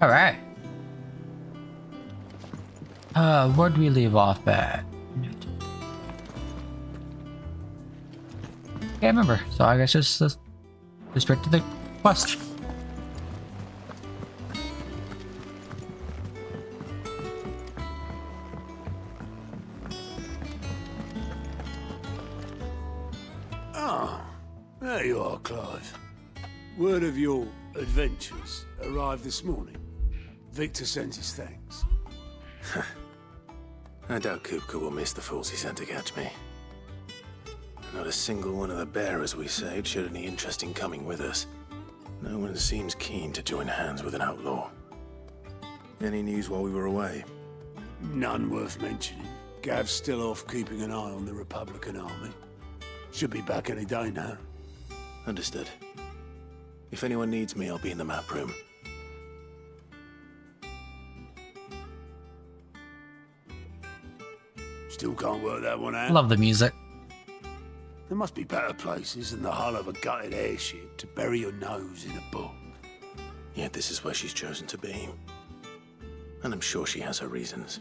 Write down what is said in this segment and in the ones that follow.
All right. Where'd we leave off at? Can't remember. So I guess just straight to the quest. Ah, there you are, Clive. Word of your adventures arrived this morning. Victor sends his thanks. I doubt Kupka will miss the fools he sent to catch me. Not a single one of the bearers we saved showed any interest in coming with us. No one seems keen to join hands with an outlaw. Any news while we were away? None worth mentioning. Gav's still off keeping an eye on the Republican army. Should be back any day now. Understood. If anyone needs me, I'll be in the map room. Still can't work that one out. Love the music. There must be better places than the hull of a gutted airship to bury your nose in a book. Yet this is where she's chosen to be. And I'm sure she has her reasons.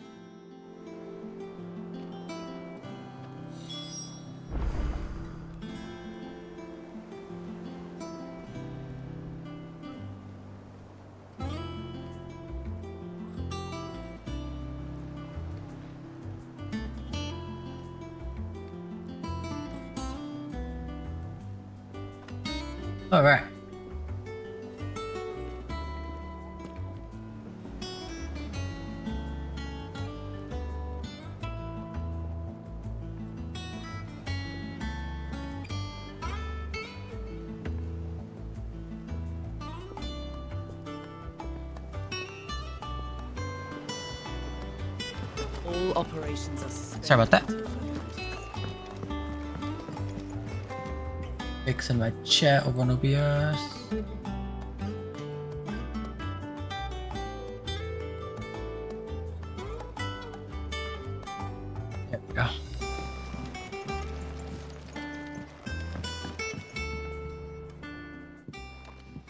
All right. All operations are suspended. Sorry about that. Fixing my chat over on OBS. There we go.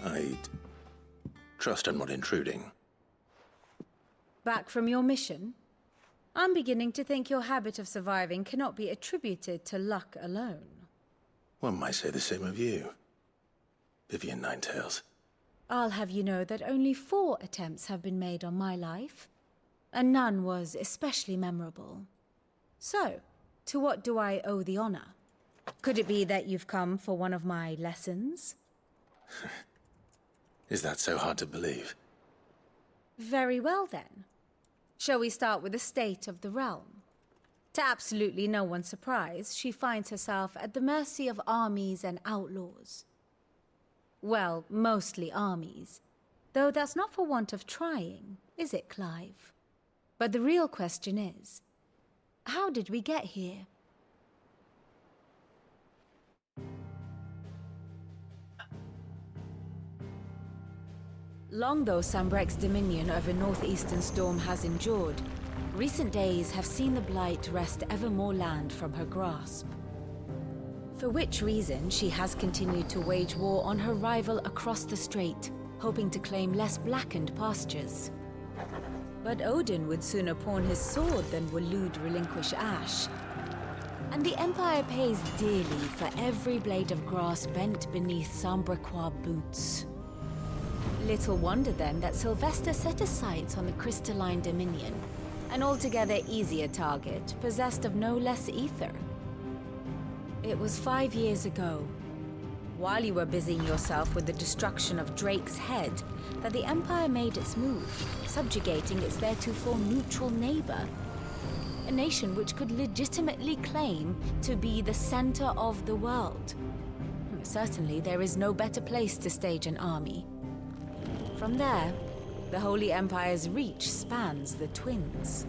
I'd trust I'm not intruding. Back from your mission? I'm beginning to think your habit of surviving cannot be attributed to luck alone. One might say the same of you, Vivian Ninetails. I'll have you know that only 4 attempts have been made on my life, and none was especially memorable. So, to what do I owe the honor? Could it be that you've come for one of my lessons? Is that so hard to believe? Very well then. Shall we start with the state of the realm? To absolutely no one's surprise, she finds herself at the mercy of armies and outlaws. Well, mostly armies. Though that's not for want of trying, is it, Clive? But the real question is, how did we get here? Long though Sambrek's dominion over northeastern Storm has endured, recent days have seen the Blight wrest ever more land from her grasp. For which reason she has continued to wage war on her rival across the strait, hoping to claim less blackened pastures. But Odin would sooner pawn his sword than Waloed relinquish Ash. And the Empire pays dearly for every blade of grass bent beneath Sambrequois boots. Little wonder then that Sylvester set his sights on the crystalline dominion, an altogether easier target, possessed of no less ether. It was 5 years ago, while you were busying yourself with the destruction of Drake's head, that the Empire made its move, subjugating its theretofore neutral neighbor. A nation which could legitimately claim to be the center of the world. Certainly, there is no better place to stage an army. From there, the Holy Empire's reach spans the Twins.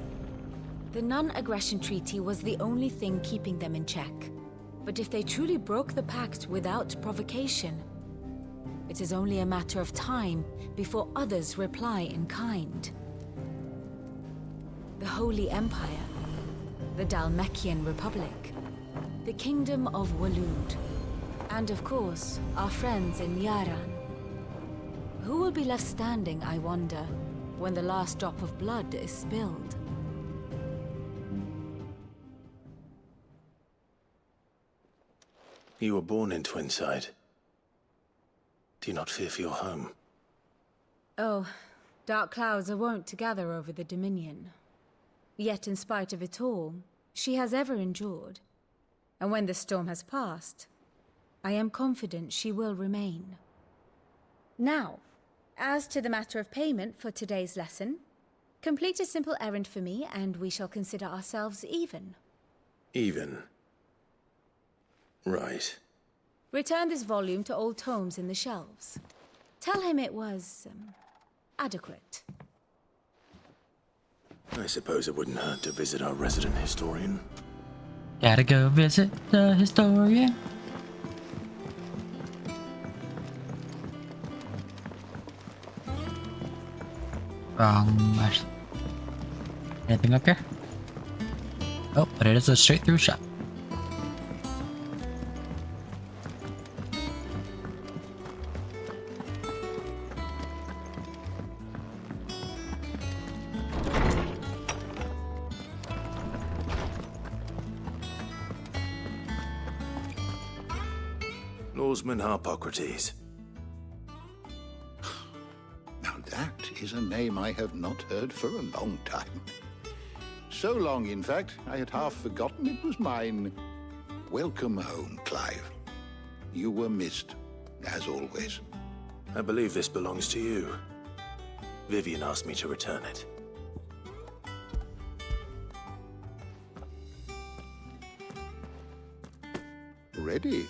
The non-aggression treaty was the only thing keeping them in check. But if they truly broke the pact without provocation, it is only a matter of time before others reply in kind. The Holy Empire, the Dhalmekian Republic, the Kingdom of Waloed, and of course, our friends in Yaran. Who will be left standing, I wonder, when the last drop of blood is spilled. You were born in Twinside. Do you not fear for your home? Oh, dark clouds are wont to gather over the Dominion. Yet in spite of it all, she has ever endured. And when the storm has passed, I am confident she will remain. Now, as to the matter of payment for today's lesson, complete a simple errand for me and we shall consider ourselves even. Even? Right. Return this volume to old tomes in the shelves. Tell him it was, adequate. I suppose it wouldn't hurt to visit our resident historian. Gotta go visit the historian. Wrong. Anything up here? Oh, but it is a straight through shot. Lawsman Harpocrates. Now that is a name I have not heard for a long time. So long, in fact, I had half forgotten it was mine. Welcome home, Clive. You were missed, as always. I believe this belongs to you. Vivian asked me to return it. Ready?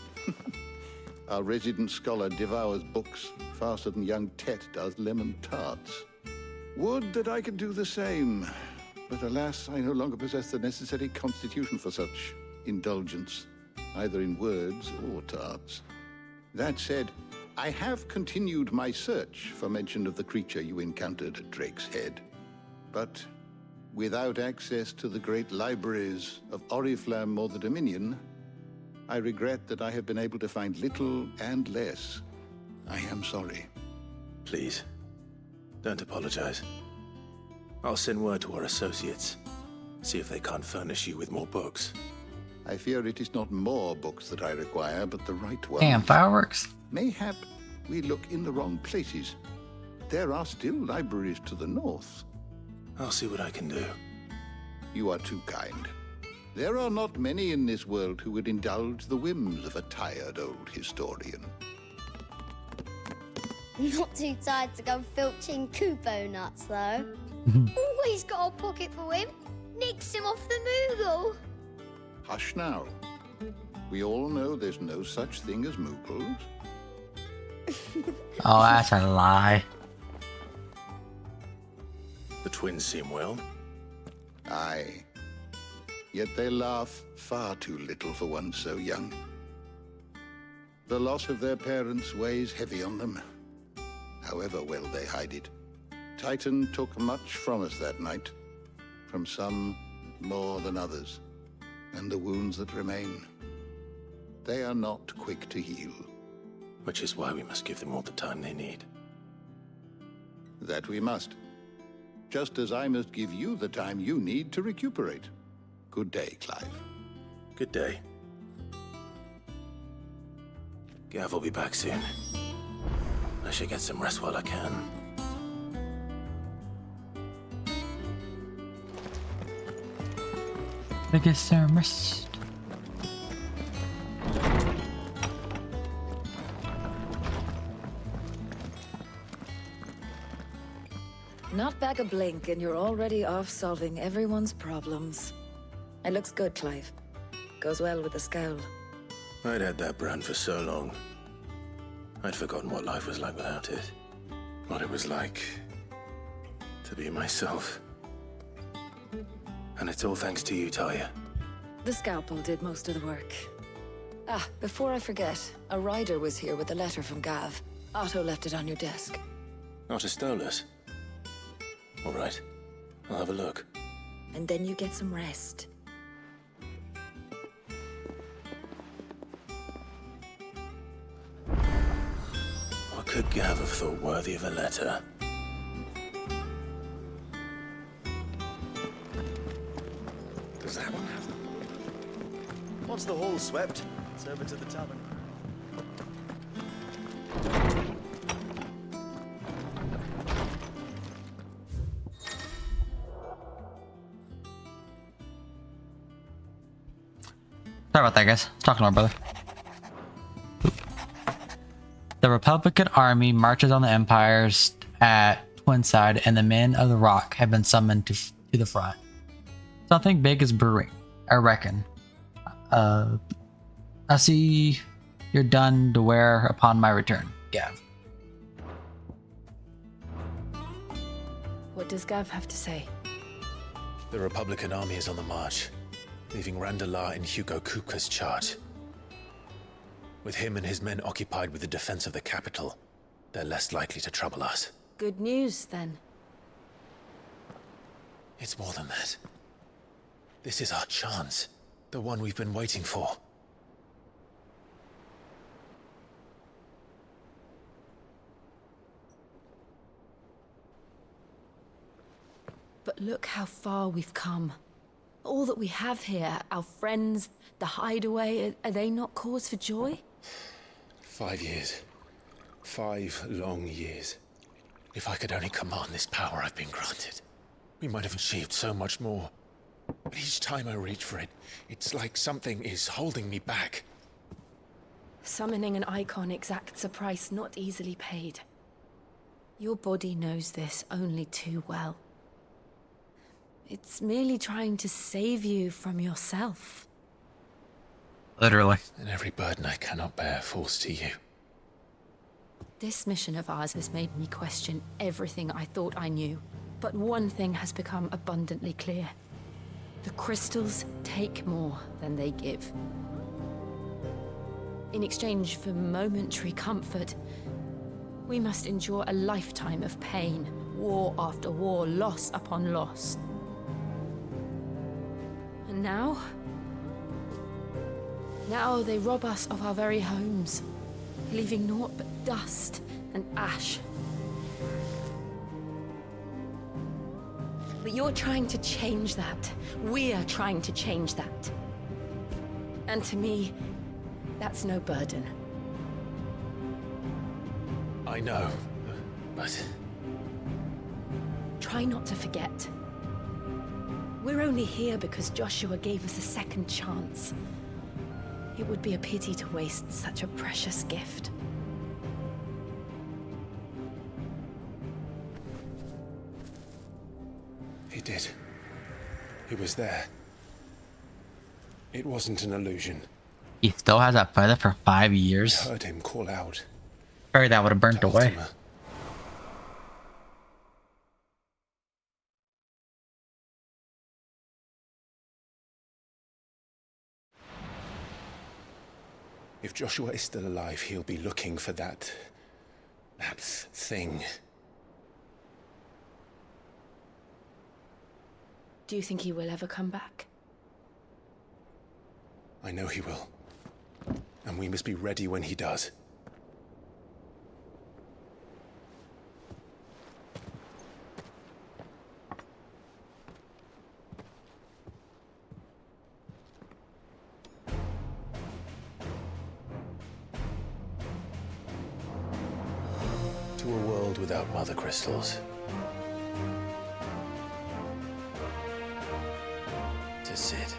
Our resident scholar devours books faster than young Tet does lemon tarts. Would that I could do the same. But alas, I no longer possess the necessary constitution for such indulgence, either in words or tarts. That said, I have continued my search for mention of the creature you encountered at Drake's Head. But without access to the great libraries of Oriflamme or the Dominion, I regret that I have been able to find little and less. I am sorry. Please, don't apologize. I'll send word to our associates. See if they can't furnish you with more books. I fear it is not more books that I require, but the right ones. Damn, fireworks. Mayhap we look in the wrong places. There are still libraries to the north. I'll see what I can do. You are too kind. There are not many in this world who would indulge the whims of a tired old historian. Not too tired to go filching Kupo nuts, though. Always got a pocket for him. Nicks him off the Moogle. Hush now. We all know there's no such thing as Moogles. Oh, that's a lie. The twins seem well. Aye. Yet they laugh far too little for one so young. The loss of their parents weighs heavy on them, however well they hide it. Titan took much from us that night, from some more than others, and the wounds that remain, they are not quick to heal. Which is why we must give them all the time they need. That we must. Just as I must give you the time you need to recuperate. Good day, Clive. Good day. Gav will be back soon. I should get some rest while I can. I get some rest. Not back a blink and you're already off solving everyone's problems. It looks good, Clive. Goes well with the scowl. I'd had that brand for so long. I'd forgotten what life was like without it. What it was like to be myself. And it's all thanks to you, Talia. The scalpel did most of the work. Ah, before I forget, a rider was here with a letter from Gav. Otto left it on your desk. Not a Stolas. All right. I'll have a look. And then you get some rest. What could Gav have thought worthy of a letter? Once the hall's swept, it's over to the tavern. Sorry about that, guys. Talking to our brother. The Republican army marches on the empires at Twinside, and the men of the Rock have been summoned to the front. Something big is brewing, I reckon. I see you're done to wear upon my return, Gav. What does Gav have to say? The Republican army is on the march, leaving Randalar in Hugo Kupka's charge. With him and his men occupied with the defense of the capital, they're less likely to trouble us. Good news, then. It's more than that. This is our chance. The one we've been waiting for. But look how far we've come. All that we have here, our friends, the hideaway, are they not cause for joy? 5 years. 5 long years. If I could only command this power I've been granted, we might have achieved so much more. But each time I reach for it, it's like something is holding me back. Summoning an icon exacts a price not easily paid. Your body knows this only too well. It's merely trying to save you from yourself. Literally. And every burden I cannot bear falls to you. This mission of ours has made me question everything I thought I knew. But one thing has become abundantly clear. The crystals take more than they give. In exchange for momentary comfort, we must endure a lifetime of pain, war after war, loss upon loss. And now they rob us of our very homes, leaving naught but dust and ash. But you're trying to change that. We're trying to change that. And to me, that's no burden. I know, but... Try not to forget. We're only here because Joshua gave us a second chance. It would be a pity to waste such a precious gift. He did. He was there. It wasn't an illusion. He still has that feather for 5 years. I heard him call out. Sorry, that would have burnt to away. Ultima. If Joshua is still alive, he'll be looking for that thing. Do you think he will ever come back? I know he will. And we must be ready when he does. To a world without mother crystals. To Sid.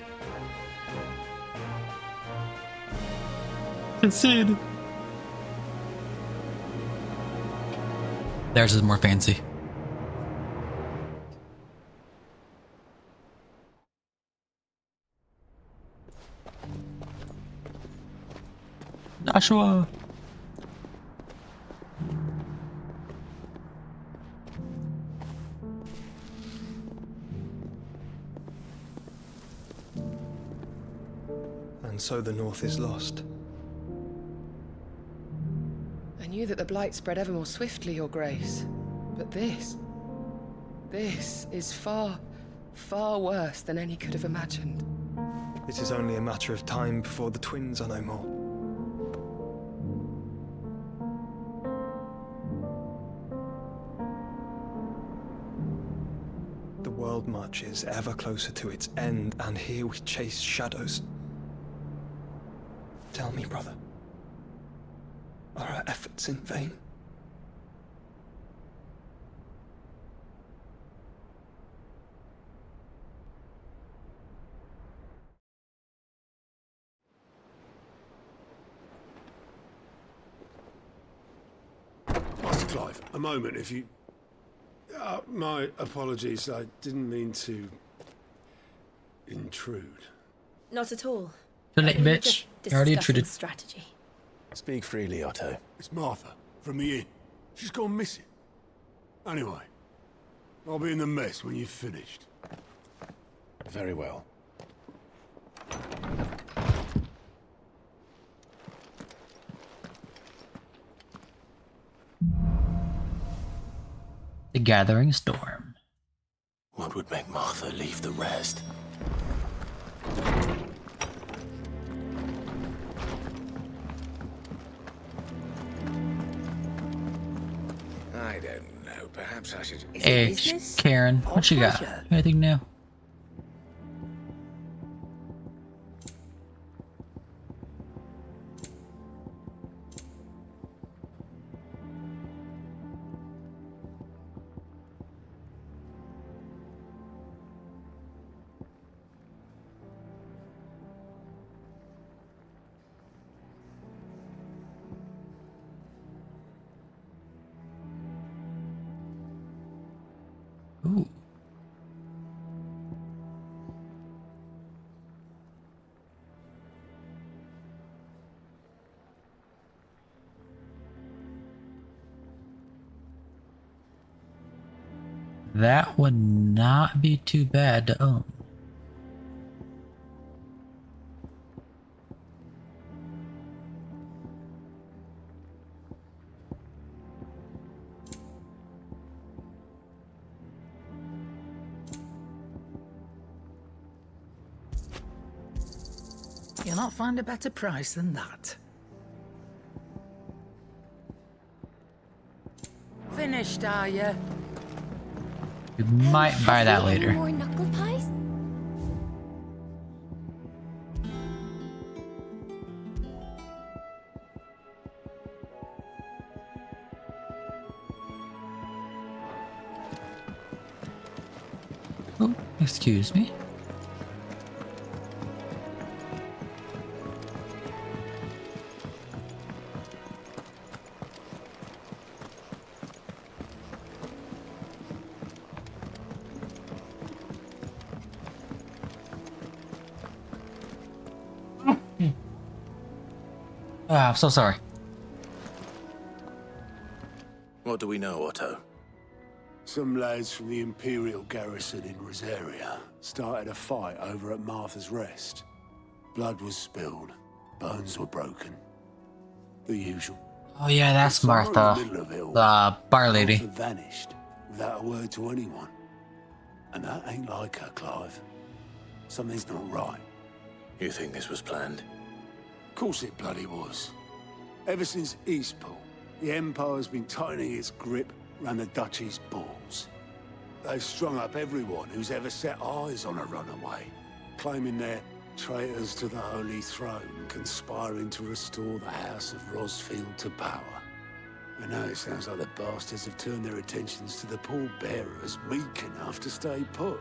Sid. Theirs is more fancy. Joshua. And so the North is lost. I knew that the Blight spread ever more swiftly, Your Grace. But this is far, far worse than any could have imagined. It is only a matter of time before the twins are no more. The world marches ever closer to its end, and here we chase shadows. Tell me, brother. Are our efforts in vain? Master Clive, a moment, if you... my apologies, I didn't mean to... intrude. Not at all. Too late, We were bitch. just You already discussing intruded. strategy. Speak freely, Otto. It's Martha, from the inn. She's gone missing. Anyway, I'll be in the mess when you've finished. Very well. The Gathering Storm. What would make Martha leave the rest? I don't know. Perhaps I should. Hey, Karen, what you got? Anything new? Ooh. That would not be too bad to own. You'll not find a better price than that. Finished, are you? You might buy that Any later. more knuckle pies? Oh, excuse me. Ah, I'm so sorry. What do we know, Otto? Some lads from the Imperial garrison in Rosaria started a fight over at Martha's Rest. Blood was spilled, bones were broken. The usual. Oh yeah, that's Somewhere in Martha, the middle of it all, the bar lady. Martha vanished without a word to anyone. And that ain't like her, Clive. Something's not right. You think this was planned? Of course it bloody was. Ever since Eastpool, the Empire's been tightening its grip round the Duchy's balls. They've strung up everyone who's ever set eyes on a runaway, claiming they're traitors to the Holy Throne, conspiring to restore the House of Rosfield to power. And now it sounds like the bastards have turned their attentions to the pallbearers meek enough to stay put.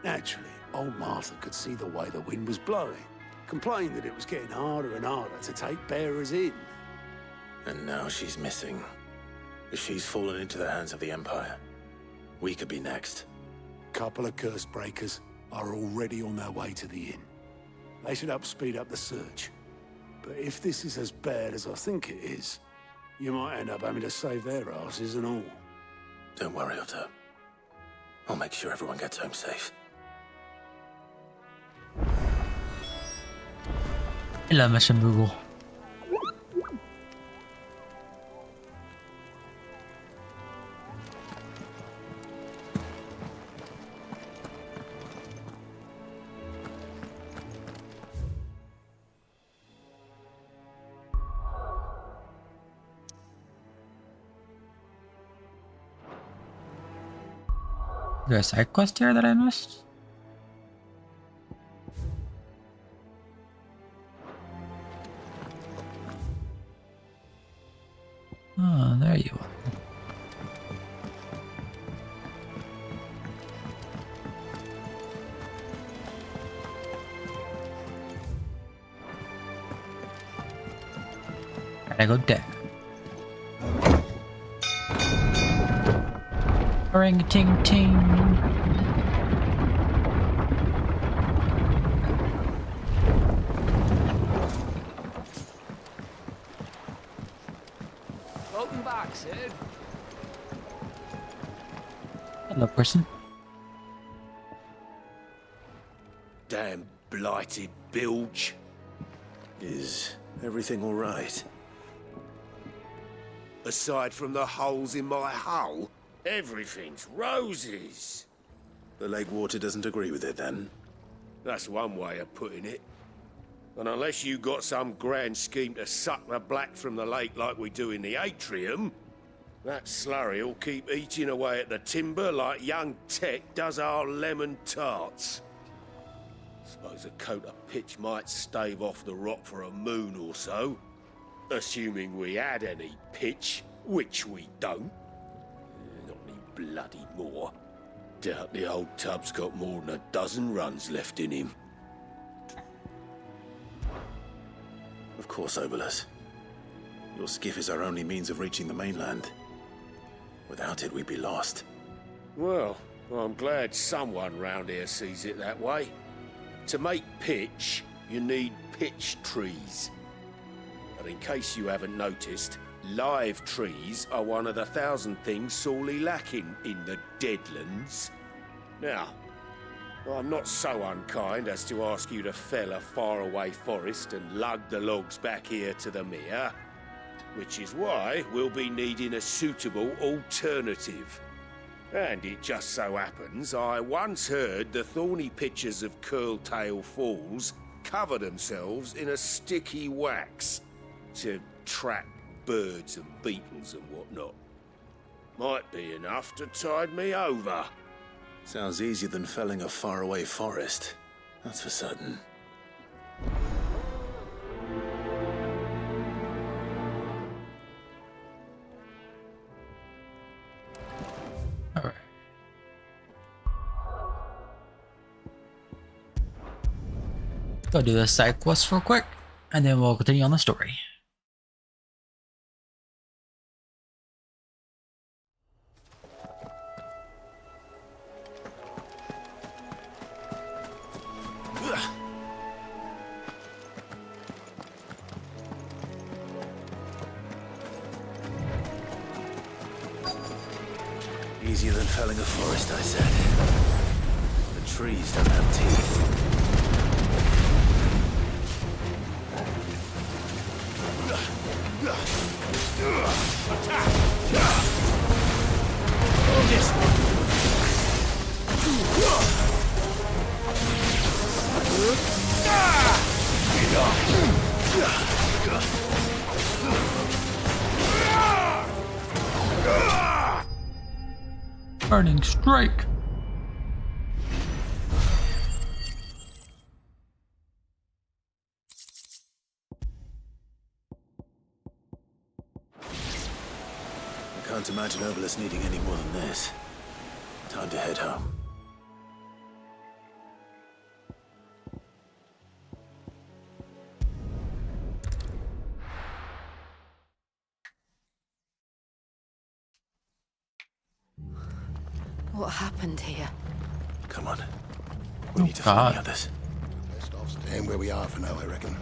Naturally, old Martha could see the way the wind was blowing, complained that it was getting harder and harder to take bearers in. And now she's missing. If she's fallen into the hands of the Empire, we could be next. Couple of curse breakers are already on their way to the inn. They should speed up the search. But if this is as bad as I think it is, you might end up having to save their asses and all. Don't worry, Otto. I'll make sure everyone gets home safe. Hello, Mission Google. Is there a side quest here that I missed? Oh, there you are. Gotta go down. Ring-a-ting-ting. Welcome back, Sid. Hello, person. Damn blighted bilge. Is everything all right? Aside from the holes in my hull, everything's roses. The lake water doesn't agree with it, then? That's one way of putting it. And unless you got some grand scheme to suck the black from the lake like we do in the atrium, that slurry'll keep eating away at the timber like young Tech does our lemon tarts. Suppose a coat of pitch might stave off the rock for a moon or so. Assuming we had any pitch, which we don't. Not any bloody more. Doubt the old tub's got more than a dozen runs left in him. Of course, Obolus. Your skiff is our only means of reaching the mainland. Without it, we'd be lost. Well, I'm glad someone round here sees it that way. To make pitch, you need pitch trees. But in case you haven't noticed, live trees are one of the 1,000 things sorely lacking in the Deadlands. Now, I'm not so unkind as to ask you to fell a faraway forest and lug the logs back here to the mere, which is why we'll be needing a suitable alternative. And it just so happens I once heard the thorny pitchers of Curltail Falls cover themselves in a sticky wax to trap birds and beetles and whatnot. Might be enough to tide me over. Sounds easier than felling a faraway forest. That's for certain. Alright. Go do the side quest real quick, and then we'll continue on the story. Easier than felling a forest, I said. The trees don't have teeth. Burning strike. I can't imagine Obolus needing any more than this. Time to head home. What happened here? Come on. We need to find the others. Best off staying where we are for now, I reckon.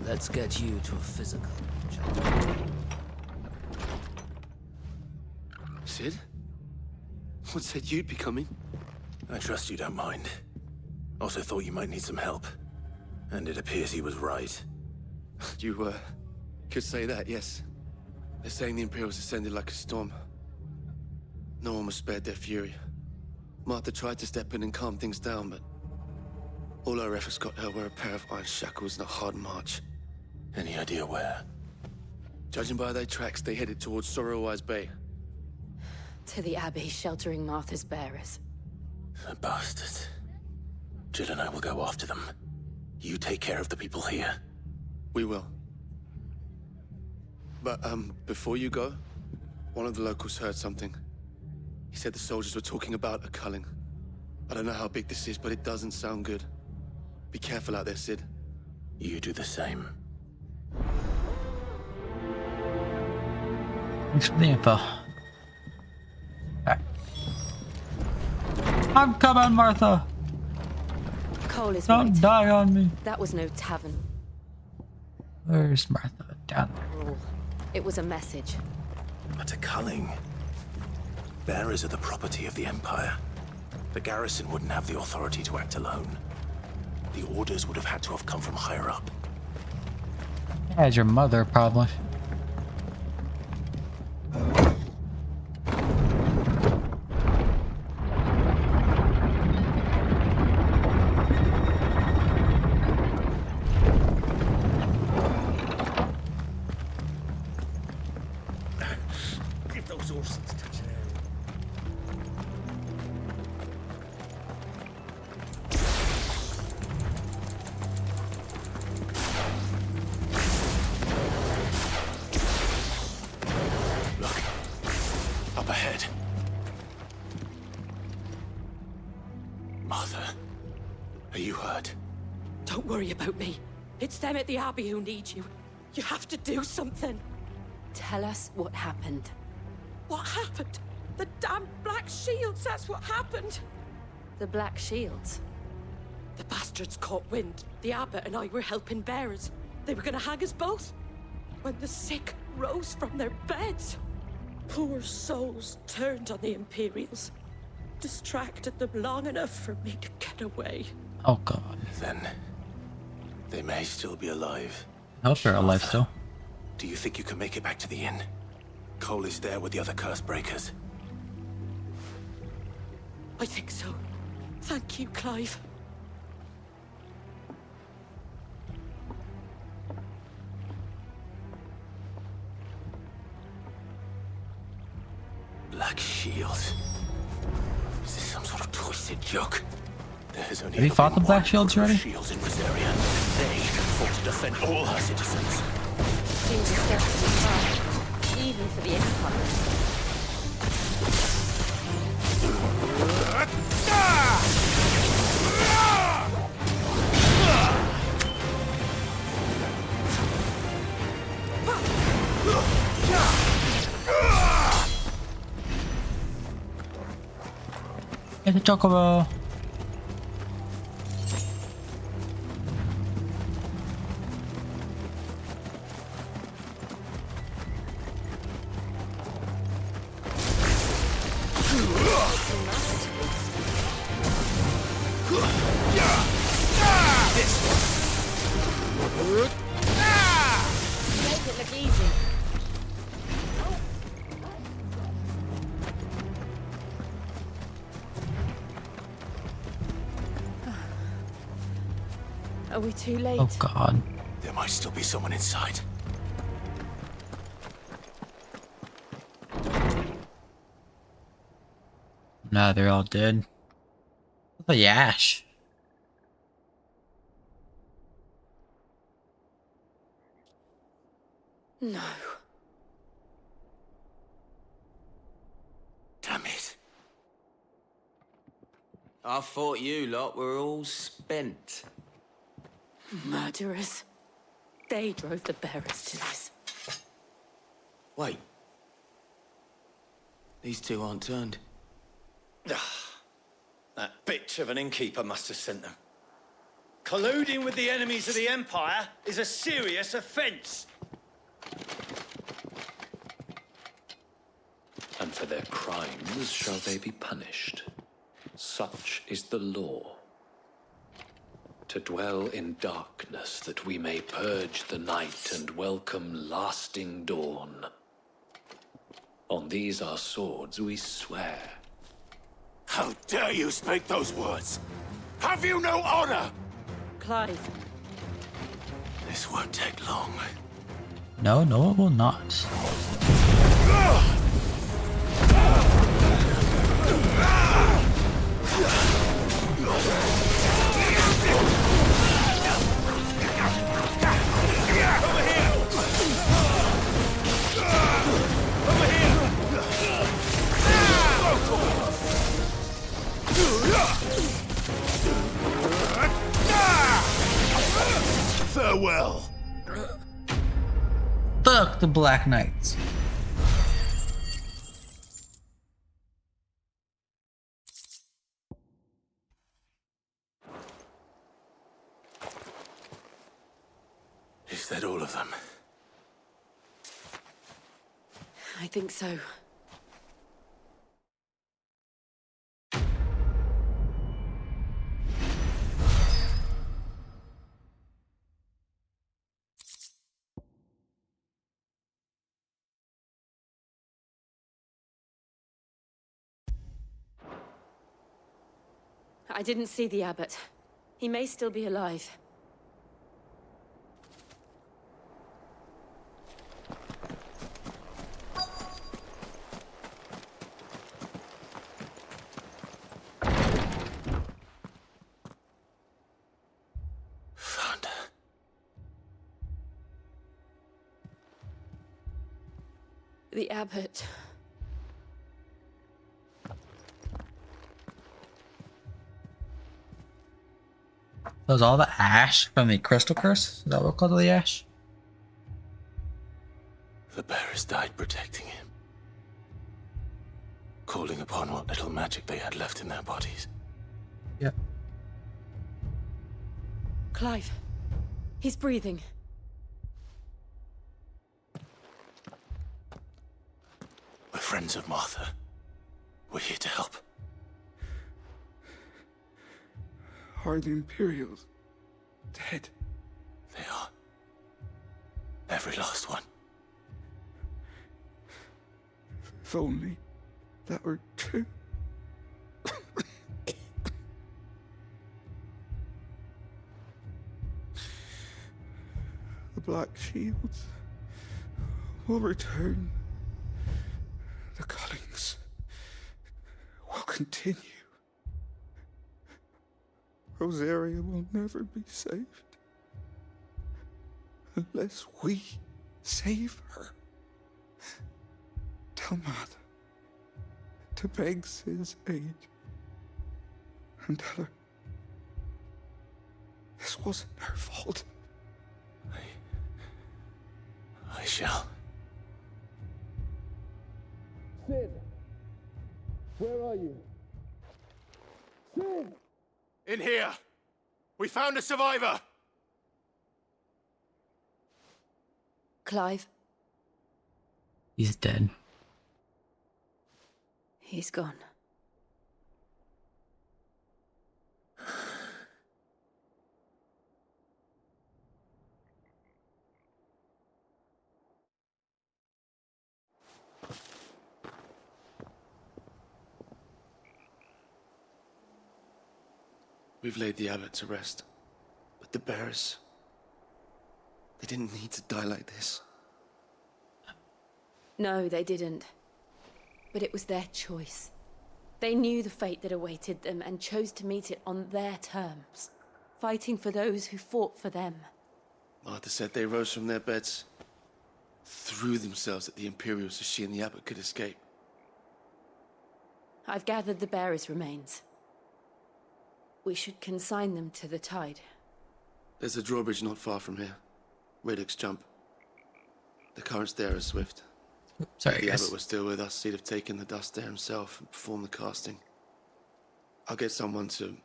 Let's get you to a physical, shall we? Sid? What said you'd be coming? I trust you don't mind. Also thought you might need some help. And it appears he was right. You, could say that, yes. They're saying the Imperials descended like a storm. No one was spared their fury. Martha tried to step in and calm things down, but all our efforts got her were a pair of iron shackles and a hard march. Any idea where? Judging by their tracks, they headed towards Sorrowwise Bay. To the Abbey sheltering Martha's bearers. The bastards. Jill and I will go after them. You take care of the people here. We will. But, before you go, one of the locals heard something. He said the soldiers were talking about a culling. I don't know how big this is, but it doesn't sound good. Be careful out there, Sid. You do the same. Thanks for the info. Okay. I'm coming, Martha. Cole is Don't right. die on me. That was no tavern. Where's Martha? Down there. Oh, it was a message. But a culling. Bearers are the property of the Empire. The garrison wouldn't have the authority to act alone. The orders would have had to have come from higher up. As your mother, probably. Give those horses touch an area. Look. Up ahead. Martha. Are you hurt? Don't worry about me. It's them at the Abbey who need you. You have to do something. Tell us what happened. What happened? The damn Black Shields, that's what happened. The Black Shields? The bastards caught wind. The abbot and I were helping bearers. They were gonna hang us both. When the sick rose from their beds. Poor souls turned on the Imperials. Distracted them long enough for me to get away. Oh god. Then they may still be alive. I hope they're alive still. Do you think you can make it back to the inn? Cole is there with the other curse breakers. I think so. Thank you, Clive. Black Shields. Is this some sort of twisted joke? There's only Have you fought the Black Shields already? Shields in Rosaria. They fought to defend all her citizens. Seems a step too far, even for the Empire. It's a chocobo. Make it look easy. Are we too late? Oh god. There might still be someone inside. No, they're all dead. The Yash. No. Damn it. I thought you lot were all spent. Murderers. They drove the bearers to this. Wait. These two aren't turned. That bitch of an innkeeper must have sent them. Colluding with the enemies of the Empire is a serious offense. And for their crimes shall they be punished. Such is the law. To dwell in darkness that we may purge the night and welcome lasting dawn. On these our swords we swear. How dare you speak those words? Have you no honor? Clive. This won't take long. No, no, it will not. Fuck the Black Knights. Is that all of them? I think so. I didn't see the abbot. He may still be alive. Found her. The abbot. So is all the ash from the crystal curse? Is that what called the ash? The bearers died protecting him. Calling upon what little magic they had left in their bodies. Yep. Clive. He's breathing. We're friends of Martha. We're here to help. Are the Imperials dead? They are. Every last one. If only that were true. The Black Shields will return. The cullings will continue. Rosaria will never be saved unless we save her. Tell Mother to beg Sid's aid and tell her this wasn't her fault. I shall. Sid! Where are you? Sid! In here! We found a survivor! Clive. He's dead. He's gone. We've laid the abbot to rest. But the bearers... they didn't need to die like this. No, they didn't. But it was their choice. They knew the fate that awaited them and chose to meet it on their terms, fighting for those who fought for them. Martha said they rose from their beds, threw themselves at the Imperials so she and the abbot could escape. I've gathered the bearers' remains. We should consign them to the tide. There's a drawbridge not far from here. Radix jump. The currents there are swift. Sorry, if the guys. abbot was still with us, he'd have taken the dust there himself and performed the casting. I'll get someone to...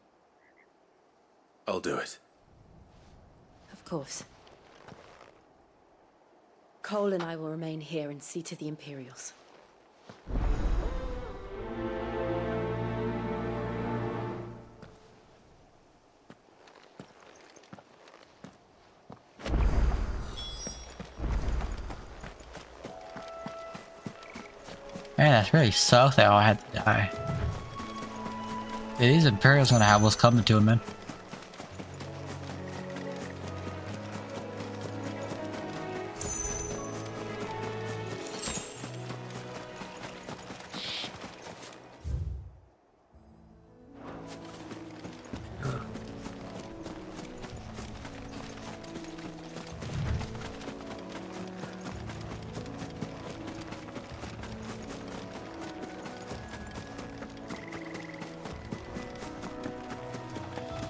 I'll do it. Of course. Cole and I will remain here and see to the Imperials. Man, that's really sucks they all had to die. Yeah, these Imperials gonna have what's coming to them, man.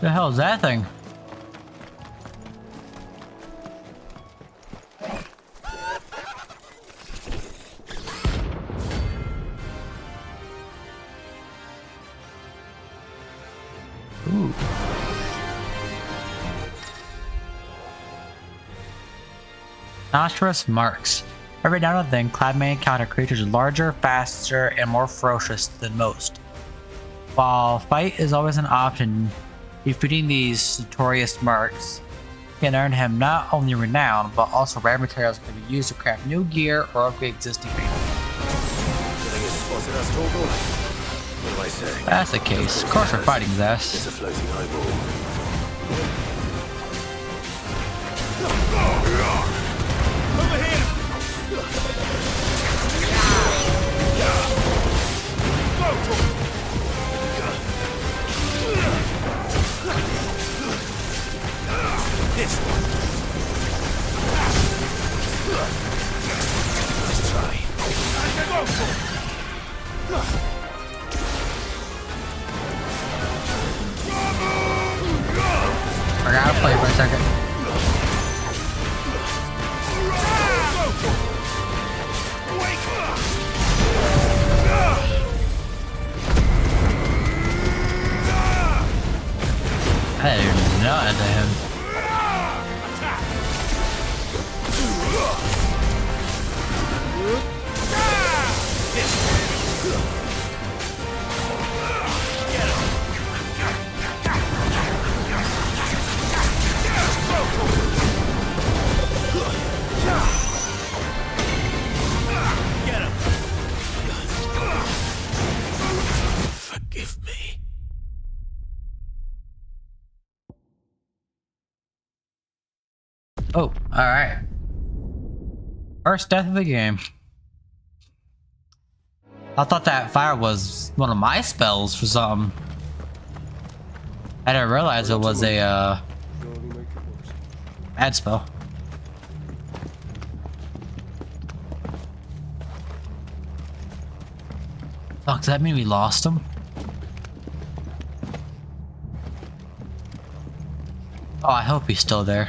The hell is that thing? Nostrous marks. Every now and then, Cloud may encounter creatures larger, faster, and more ferocious than most. While fight is always an option, defeating these notorious marks can earn him not only renown, but also rare materials that can be used to craft new gear or upgrade existing vehicles. What do I say? If that's the case, of course we're fighting this. It's a floating eyeball. Over here! This one. Let's try. I gotta play for a second. I did not into him. Forgive me. Oh, alright. First death of the game. I thought that fire was one of my spells for something. I didn't realize it was a bad spell. Oh, does that mean we lost him? Oh, I hope he's still there.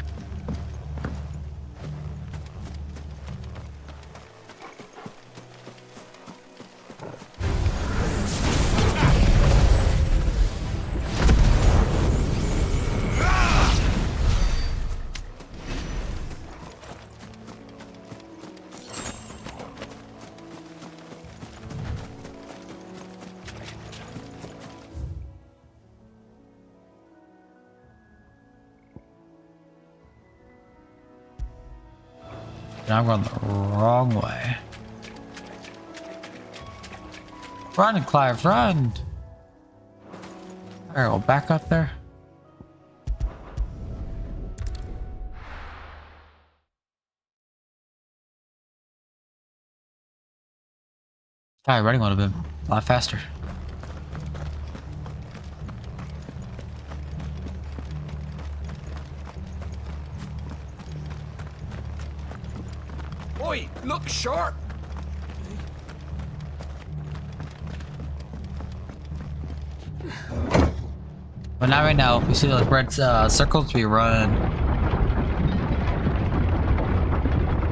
Now I'm going the wrong way. Run, Clive, run! Alright, we'll back up there. Running would have been a lot faster. Oi, look sharp! But not right now. We see those red circles, we run.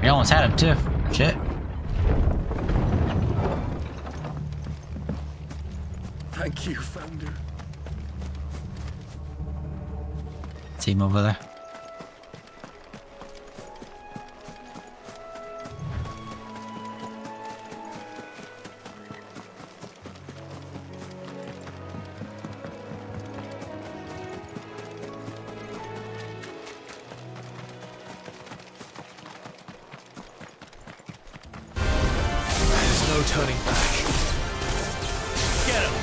We almost had him too. Shit. Thank you, Founder. See him over there. There's no turning back. Get him!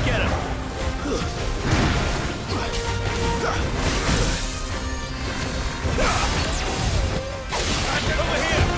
Get him! Over here!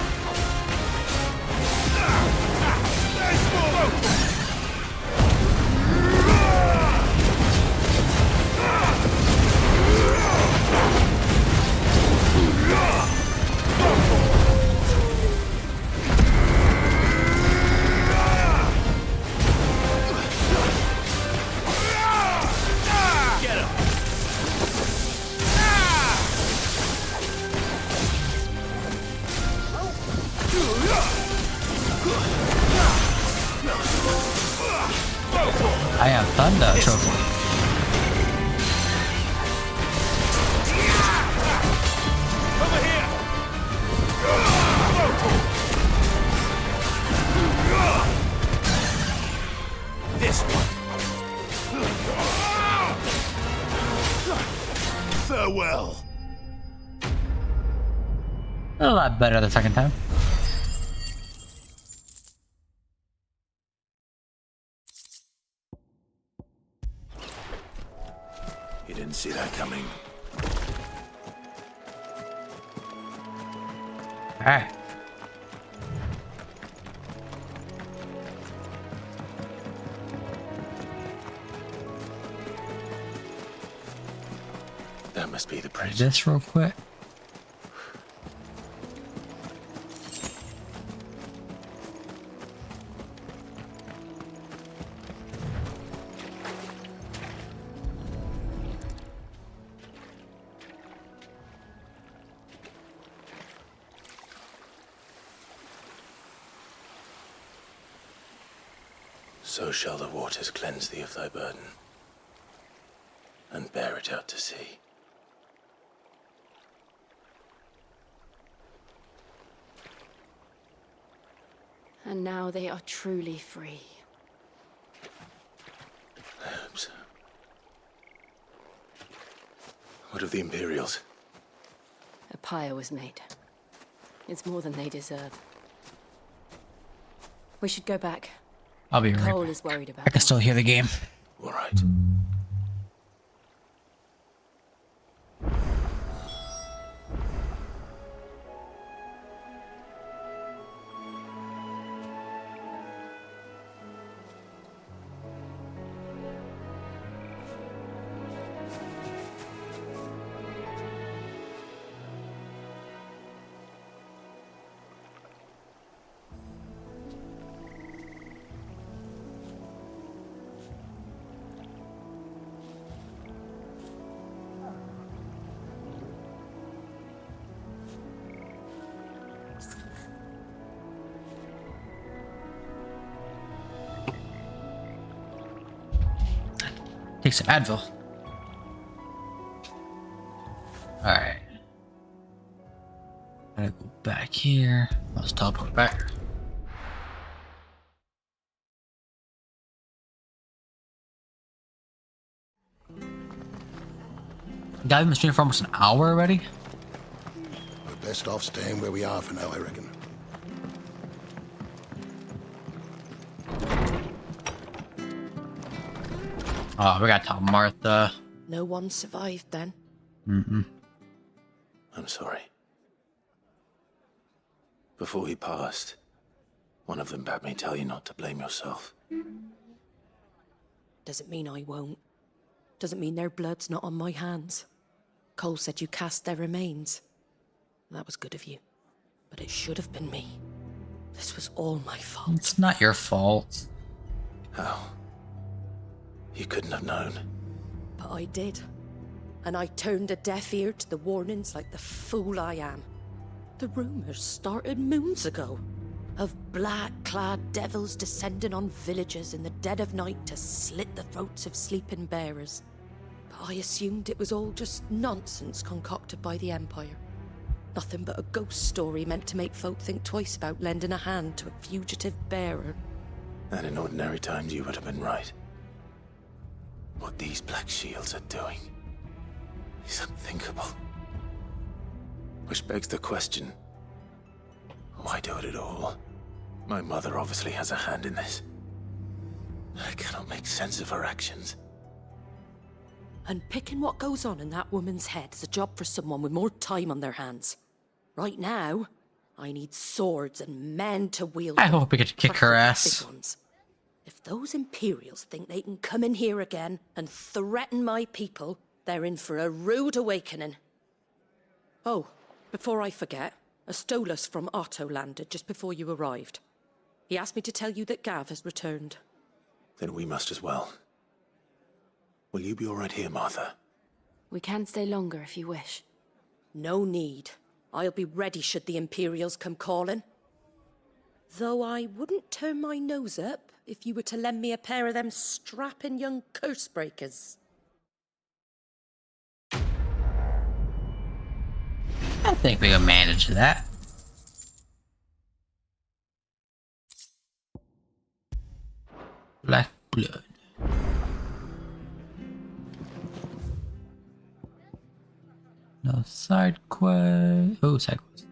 I have Thunder Trophy. Over here! This one. Farewell. A lot better the second time. You didn't see that coming. Alright. That must be the bridge. This real quick. So shall the waters cleanse thee of thy burden, and bear it out to sea. And now they are truly free. I hope so. What of the Imperials? A pyre was made. It's more than they deserve. We should go back. I'll be right Cole back. is worried about I can still hear the game. All right. Take some Advil. Alright. Gotta go back here. Let's teleport back. Guys, been streaming for almost an hour already. We're best off staying where we are for now, I reckon. Oh, we gotta tell Martha. No one survived then. Mm-mm. I'm sorry. Before he passed, one of them bade me tell you not to blame yourself. Doesn't mean I won't. Doesn't mean their blood's not on my hands. Cole said you cast their remains. That was good of you. But it should have been me. This was all my fault. It's not your fault. How? You couldn't have known. But I did. And I turned a deaf ear to the warnings like the fool I am. The rumors started moons ago. Of black-clad devils descending on villages in the dead of night to slit the throats of sleeping bearers. But I assumed it was all just nonsense concocted by the Empire. Nothing but a ghost story meant to make folk think twice about lending a hand to a fugitive bearer. And in ordinary times you would have been right. What these Black Shields are doing is unthinkable. Which begs the question, why do it at all? My mother obviously has a hand in this. I cannot make sense of her actions. And picking what goes on in that woman's head is a job for someone with more time on their hands. Right now, I need swords and men to wield I them. hope we get to kick her ass. Big ones. If those Imperials think they can come in here again and threaten my people, they're in for a rude awakening. Oh, before I forget, a Stolas from Otto landed just before you arrived. He asked me to tell you that Gav has returned. Then we must as well. Will you be all right here, Martha? We can stay longer if you wish. No need. I'll be ready should the Imperials come calling. Though I wouldn't turn my nose up if you were to lend me a pair of them strapping young curse breakers. I think we can manage that. Black blood. No side quest. Oh, side quest.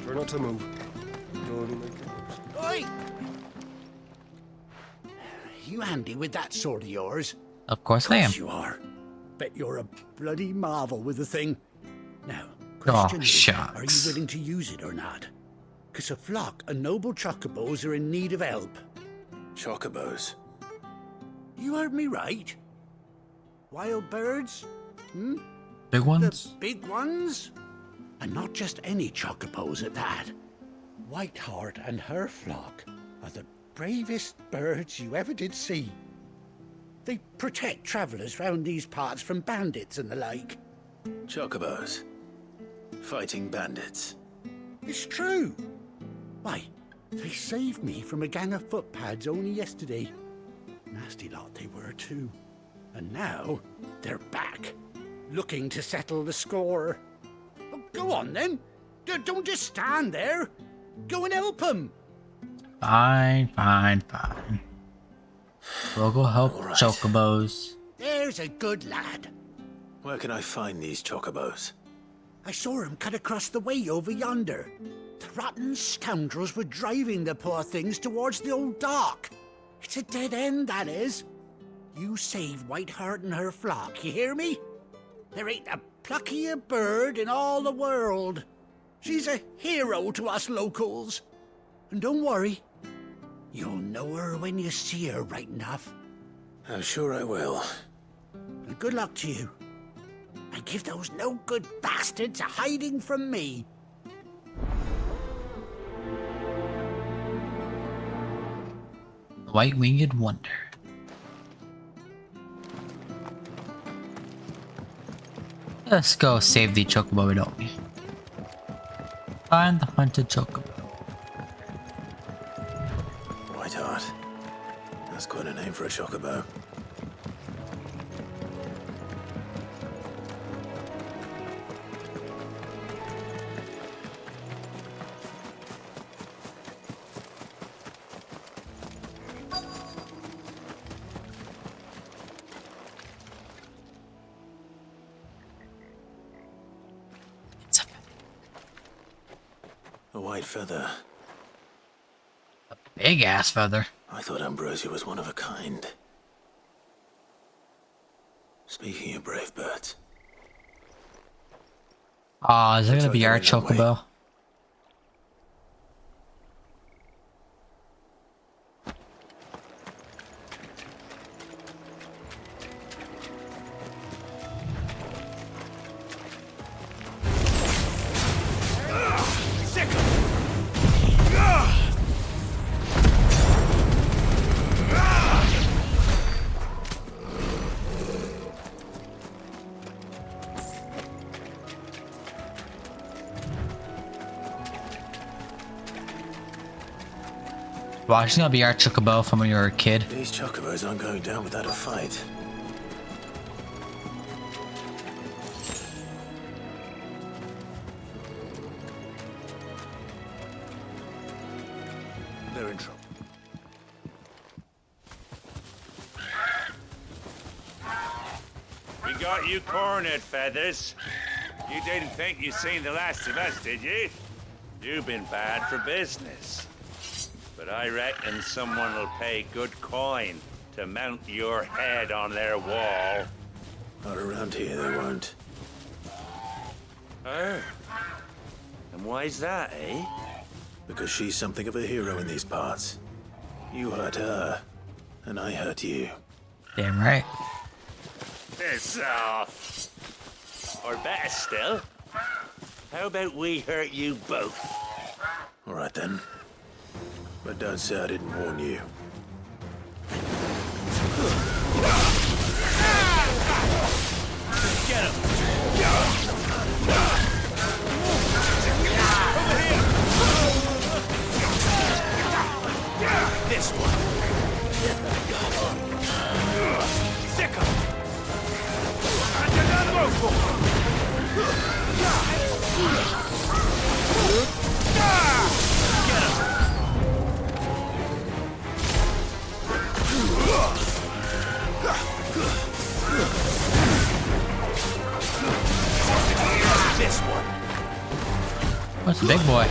Try not to move. You'll only make it worse. Oi! You handy with that sword of yours? Of course I am. You are. Bet you're a bloody marvel with the thing. Now, Oh, question is, are you shucks. willing to use it or not? Because a flock of noble chocobos are in need of help. Chocobos? You heard me right. Wild birds? Hmm? Big ones? The big ones? And not just any chocobos at that. Whiteheart and her flock are the bravest birds you ever did see. They protect travellers round these parts from bandits and the like. Chocobos? Fighting bandits? It's true. Why, they saved me from a gang of footpads only yesterday. Nasty lot they were too. And now they're back, looking to settle the score. Oh, go on then. Don't just stand there. Go and help them. Fine. We'll go help chocobos. There's a good lad. Where can I find these chocobos? I saw him cut across the way over yonder. The rotten scoundrels were driving the poor things towards the old dock. It's a dead end, that is. You save Whiteheart and her flock, you hear me? There ain't a pluckier bird in all the world. She's a hero to us locals. And don't worry, you'll know her when you see her right enough. I'm sure I will. And good luck to you. And give those no-good bastards a hiding from me. White-winged wonder. Let's go save the chocobo, don't we? Find the hunted chocobo. Whiteheart. That's quite a name for a chocobo. A white feather. Big ass feather. I thought Ambrosia was one of a kind. Speaking of brave birds. Aw, is it gonna be our chocobo? Wow, she's gonna be our chocobo from when you were a kid. These chocobos aren't going down without a fight. They're in trouble. We got you cornered, Feathers. You didn't think you'd seen the last of us, did you? You've been bad for business. But I reckon someone will pay good coin to mount your head on their wall. Not around here, they won't. Oh. And why's that, eh? Because she's something of a hero in these parts. You hurt her, and I hurt you. Damn right. Piss off. Or better still, how about we hurt you both? All right then. But don't say I didn't warn you. it's a big boy.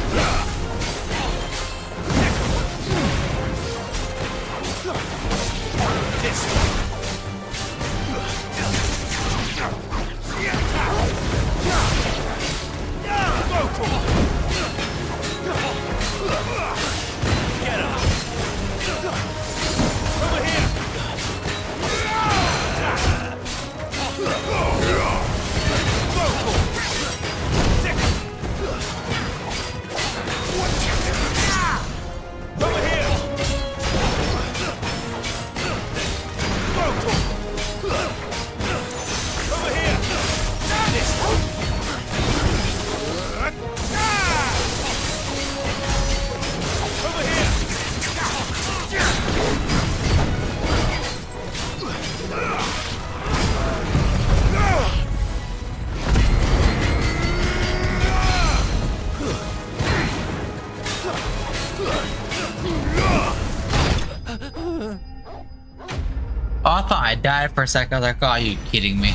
Oh, I thought I died for a second. I was like, oh, are you kidding me?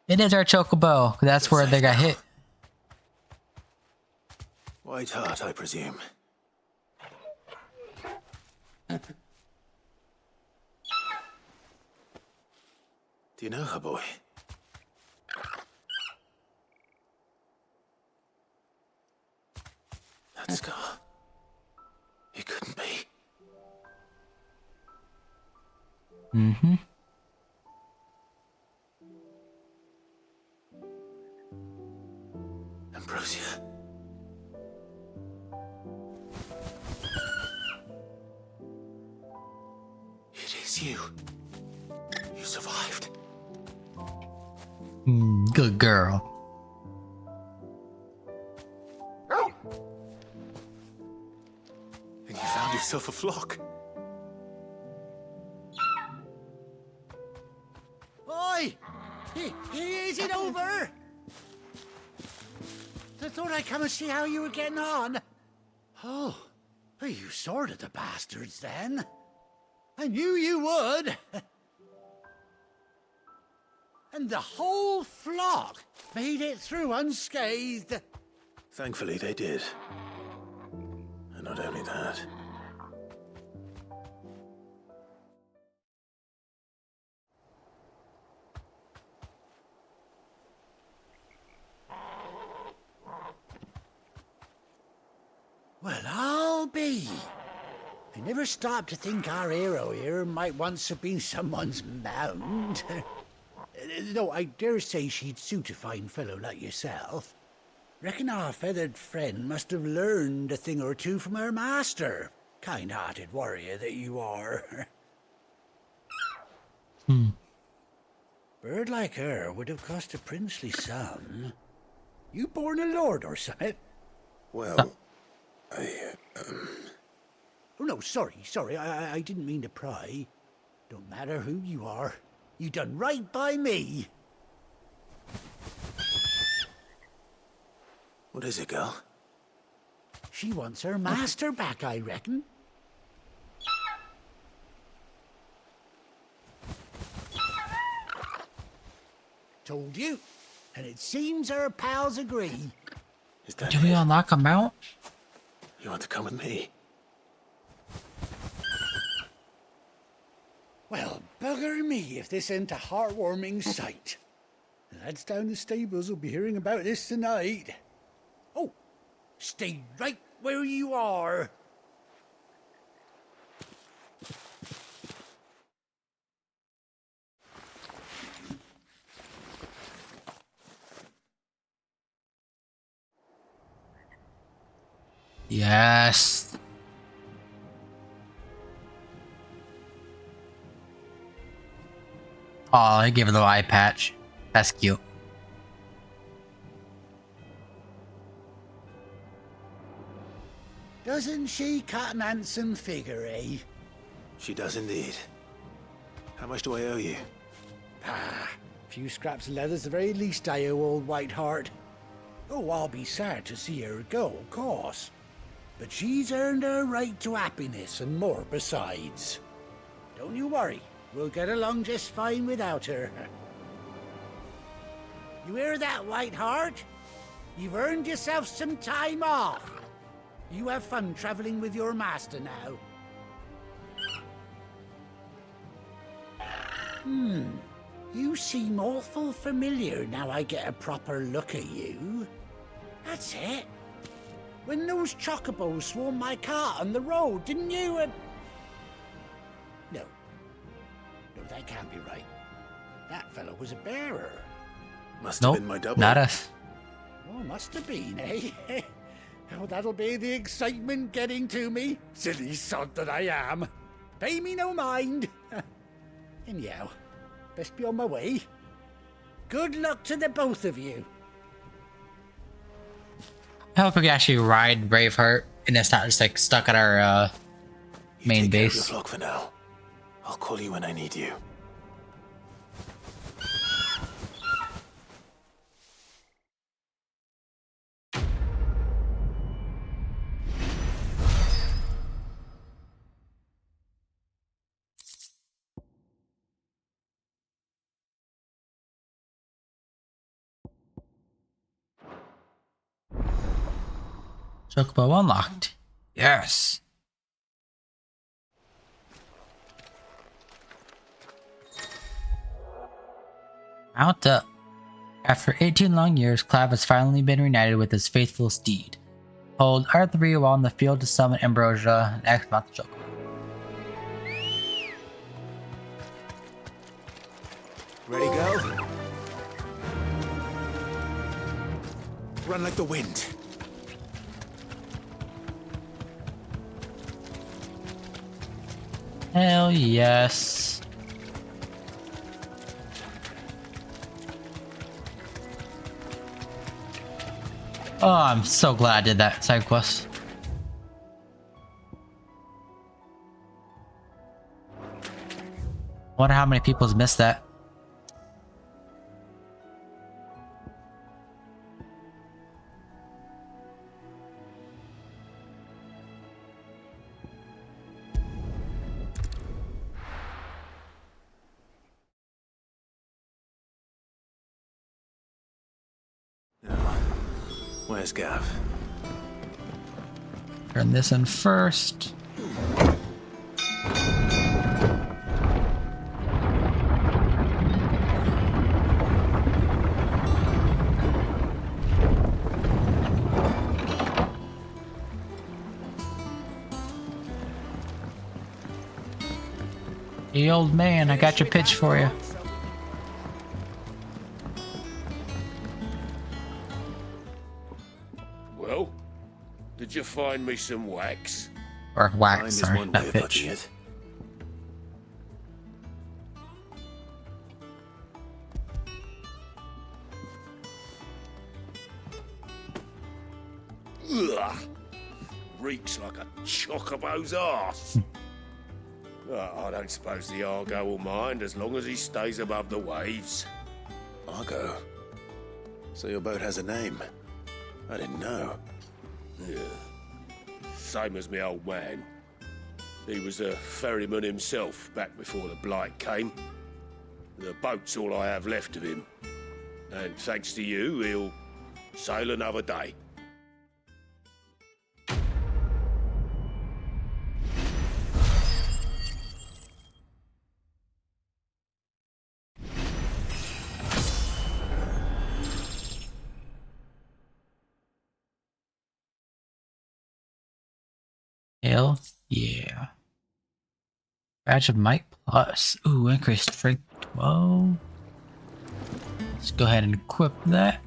It is our chocobo. That's where they got hit. White Hart, I presume. Do you know her, boy? That scar. It couldn't be. Mm-hmm. Ambrosia. It is you. You survived. Good girl. And you found yourself a flock. Oi! Is it over? I thought I'd come and see how you were getting on. Oh, well, you sorted the bastards then. I knew you would. And the whole flock made it through unscathed. Thankfully, they did. And not only that. Well, I'll be. I never stopped to think our hero here might once have been someone's mount. Though I dare say she'd suit a fine fellow like yourself. Reckon our feathered friend must have learned a thing or two from her master. Kind-hearted warrior that you are. Bird like her would have cost a princely sum. You born a lord or something? Well, Oh, no, sorry. I didn't mean to pry. Don't matter who you are. You done right by me. What is it, girl? She wants her master back, I reckon. Told you. And it seems her pals agree. Is that Do we unlock a mount? You want to come with me? Well, bugger me if this ain't a heartwarming sight. The lads down the stables will be hearing about this tonight. Oh, stay right where you are. Yes. Oh, I gave her the eye patch. That's cute. Doesn't she cut an handsome figure, eh? She does indeed. How much do I owe you? Ah, a few scraps of leather's the very least I owe old White Hart. Oh, I'll be sad to see her go, of course. But she's earned her right to happiness and more besides. Don't you worry, we'll get along just fine without her. You hear that, Whiteheart? You've earned yourself some time off. You have fun traveling with your master now. You seem awful familiar now I get a proper look at you. That's it. When those chocobos swarmed my cart on the road, didn't you? No. No, that can't be right. That fellow was a bearer. Must have been my double. Not us. Oh, must have been, eh? Oh, that'll be the excitement getting to me. Silly sod that I am. Pay me no mind. Anyhow, best be on my way. Good luck to the both of you. I hope we can actually ride Braveheart and it's not just like stuck at our main Take care of base. your flock for now. I'll call you when I need you. Chocobo unlocked. Yes. Mount up. After 18 long years, Clav has finally been reunited with his faithful steed. Hold R3 while in the field to summon Ambrosia and X mount the Chocobo. Ready, go? Run like the wind. Hell yes. Oh, I'm so glad I did that side quest. Wonder how many people's missed that. Where's Gav? Turn this in first. Hey, old man, I got your pitch for you. Well, did you find me some wax? Or wax, Time is sorry, one not way of pitch. putting it. Ugh. Reeks like a chocobo's arse. I don't suppose the Argo will mind as long as he stays above the waves. Argo? So your boat has a name? I didn't know. Yeah. Same as me old man. He was a ferryman himself back before the Blight came. The boat's all I have left of him. And thanks to you, he'll sail another day. Hell yeah. Badge of Might Plus. Ooh, increased strength 12. Let's go ahead and equip that.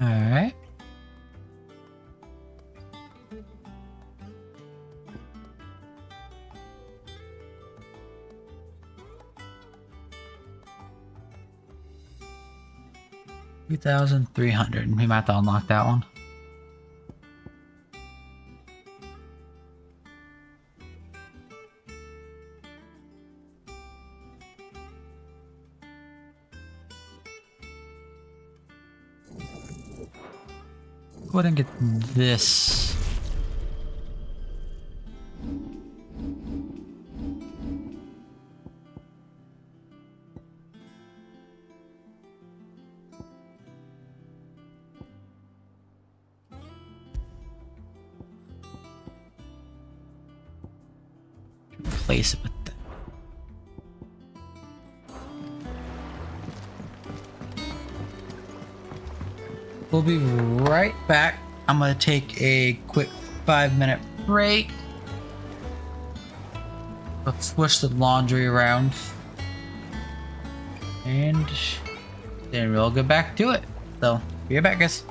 All right. $2,300. We might have to unlock that one. Go ahead and get this. Replace it with that. We'll be right back. I'm gonna take a quick 5-minute break. Let's switch the laundry around. And then we'll get back to it. So, be right back, guys.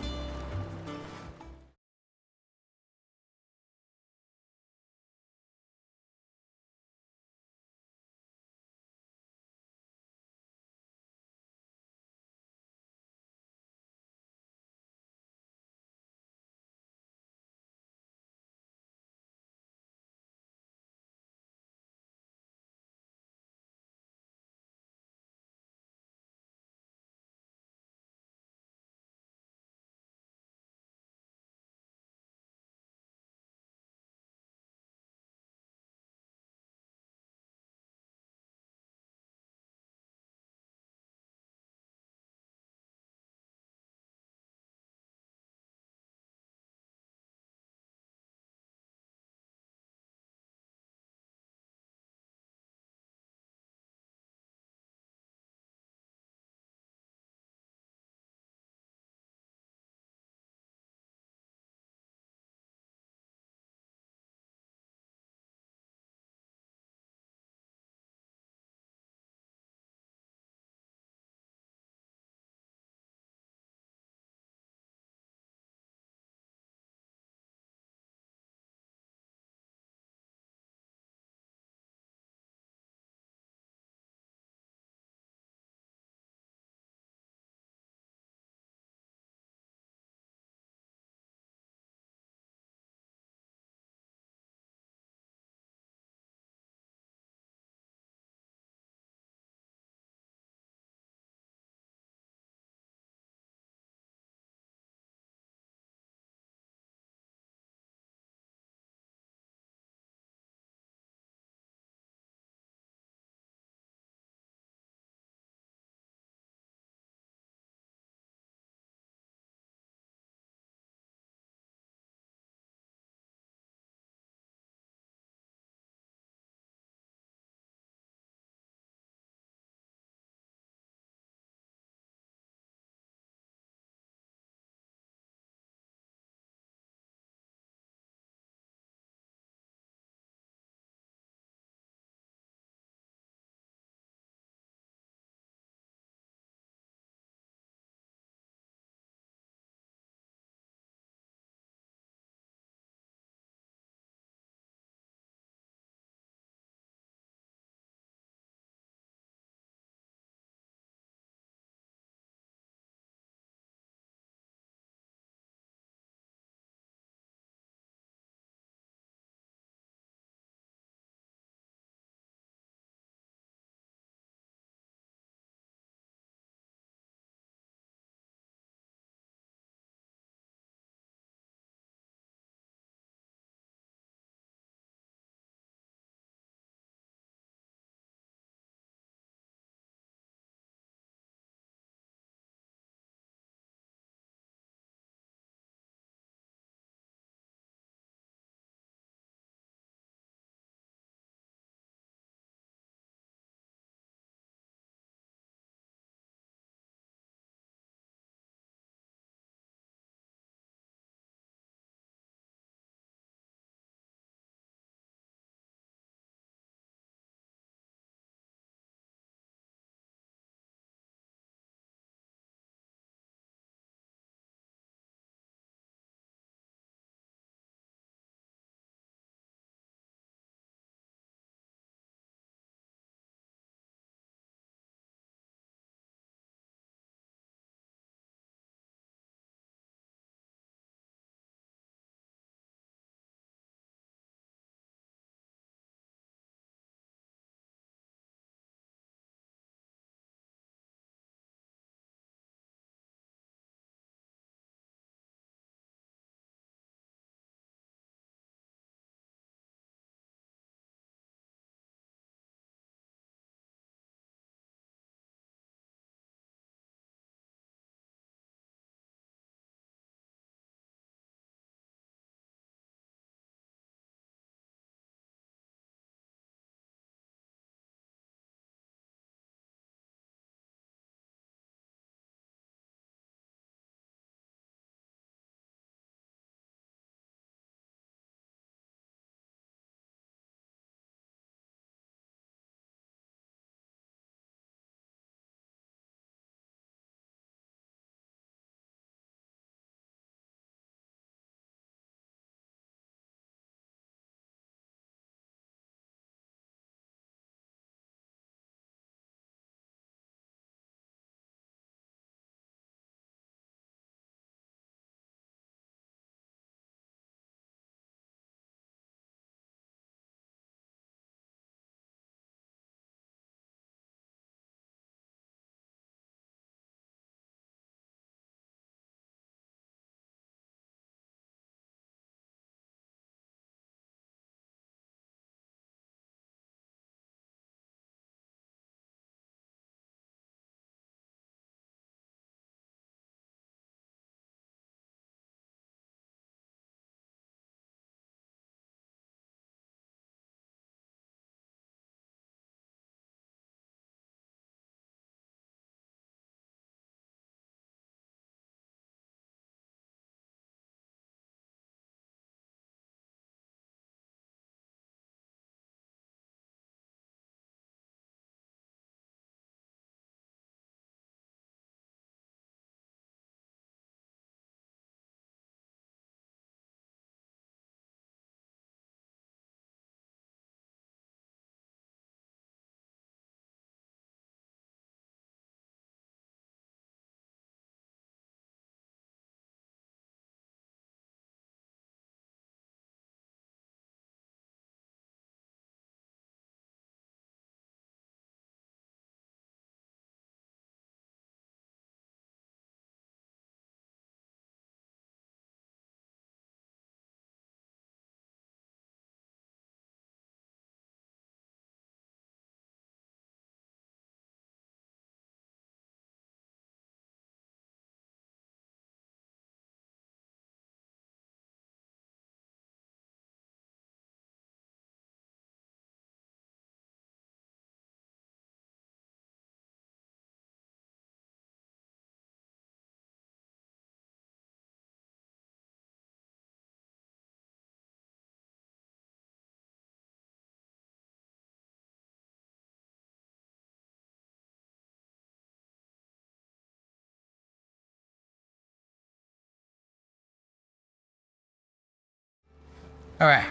Alright,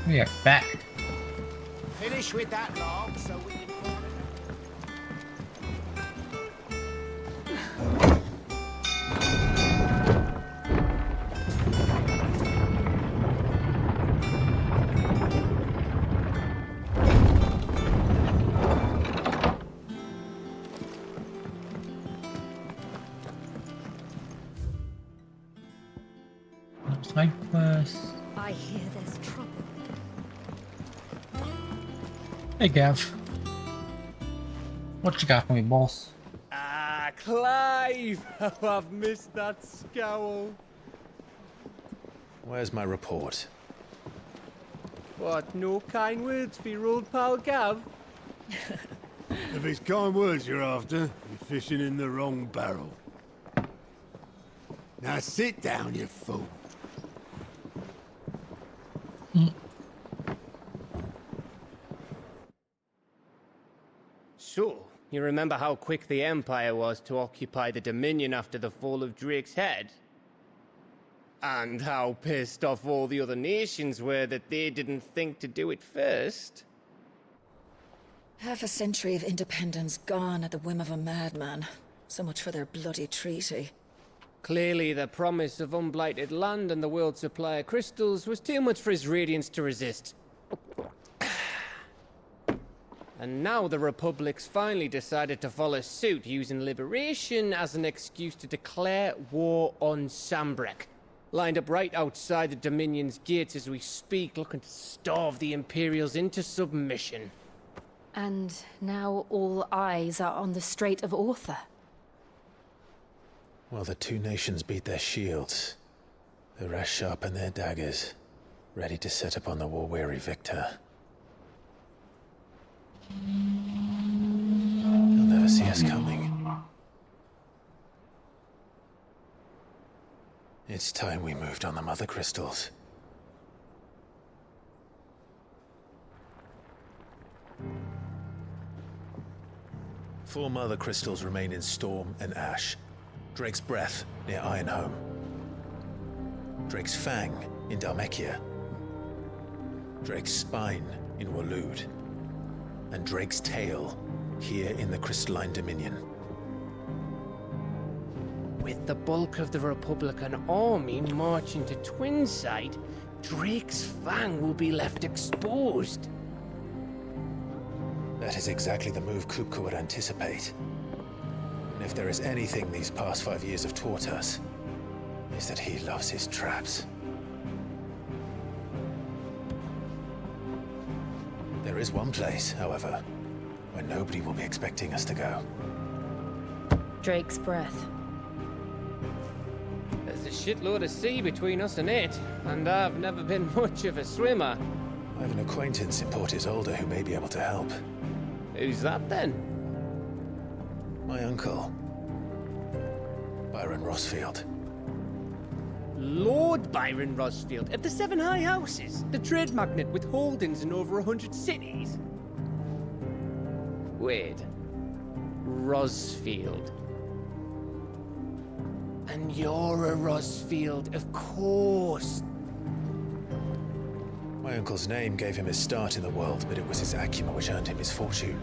we are back. Finish with that log so we can call it. Side quest. I hear there's trouble. Hey Gav. What you got for me, boss? Ah, Clive! Oh, I've missed that scowl. Where's my report? What, no kind words for your old pal Gav? If it's kind words you're after, you're fishing in the wrong barrel. Now sit down, you fool. So, you remember how quick the Empire was to occupy the Dominion after the fall of Drake's head? And how pissed off all the other nations were that they didn't think to do it first? Half a century of independence gone at the whim of a madman. So much for their bloody treaty. Clearly, the promise of unblighted land and the world's supply of crystals was too much for his radiance to resist. And now the Republic's finally decided to follow suit, using liberation as an excuse to declare war on Sambrek. Lined up right outside the Dominion's gates as we speak, looking to starve the Imperials into submission. And now all eyes are on the Strait of Author. Well, the two nations beat their shields. The rest sharpen their daggers, ready to set upon the war-weary victor. They'll never see us coming. It's time we moved on the mother crystals. Four mother crystals remain in Storm and Ash. Drake's Breath near Ironhome. Drake's Fang in Dhalmekia. Drake's Spine in Waloed. And Drake's Tail here in the Crystalline Dominion. With the bulk of the Republican army marching to Twinside, Drake's Fang will be left exposed. That is exactly the move Kupka would anticipate. And if there is anything these past 5 years have taught us, is that he loves his traps. There is one place, however, where nobody will be expecting us to go. Drake's Breath. There's a shitload of sea between us and it, and I've never been much of a swimmer. I have an acquaintance in Port Isolde who may be able to help. Who's that then? My uncle, Byron Rosfield. Lord Byron Rosfield of the Seven High Houses, the trade magnate with holdings in over 100 cities. Wait, Rosfield. And you're a Rosfield, of course. My uncle's name gave him his start in the world, but it was his acumen which earned him his fortune.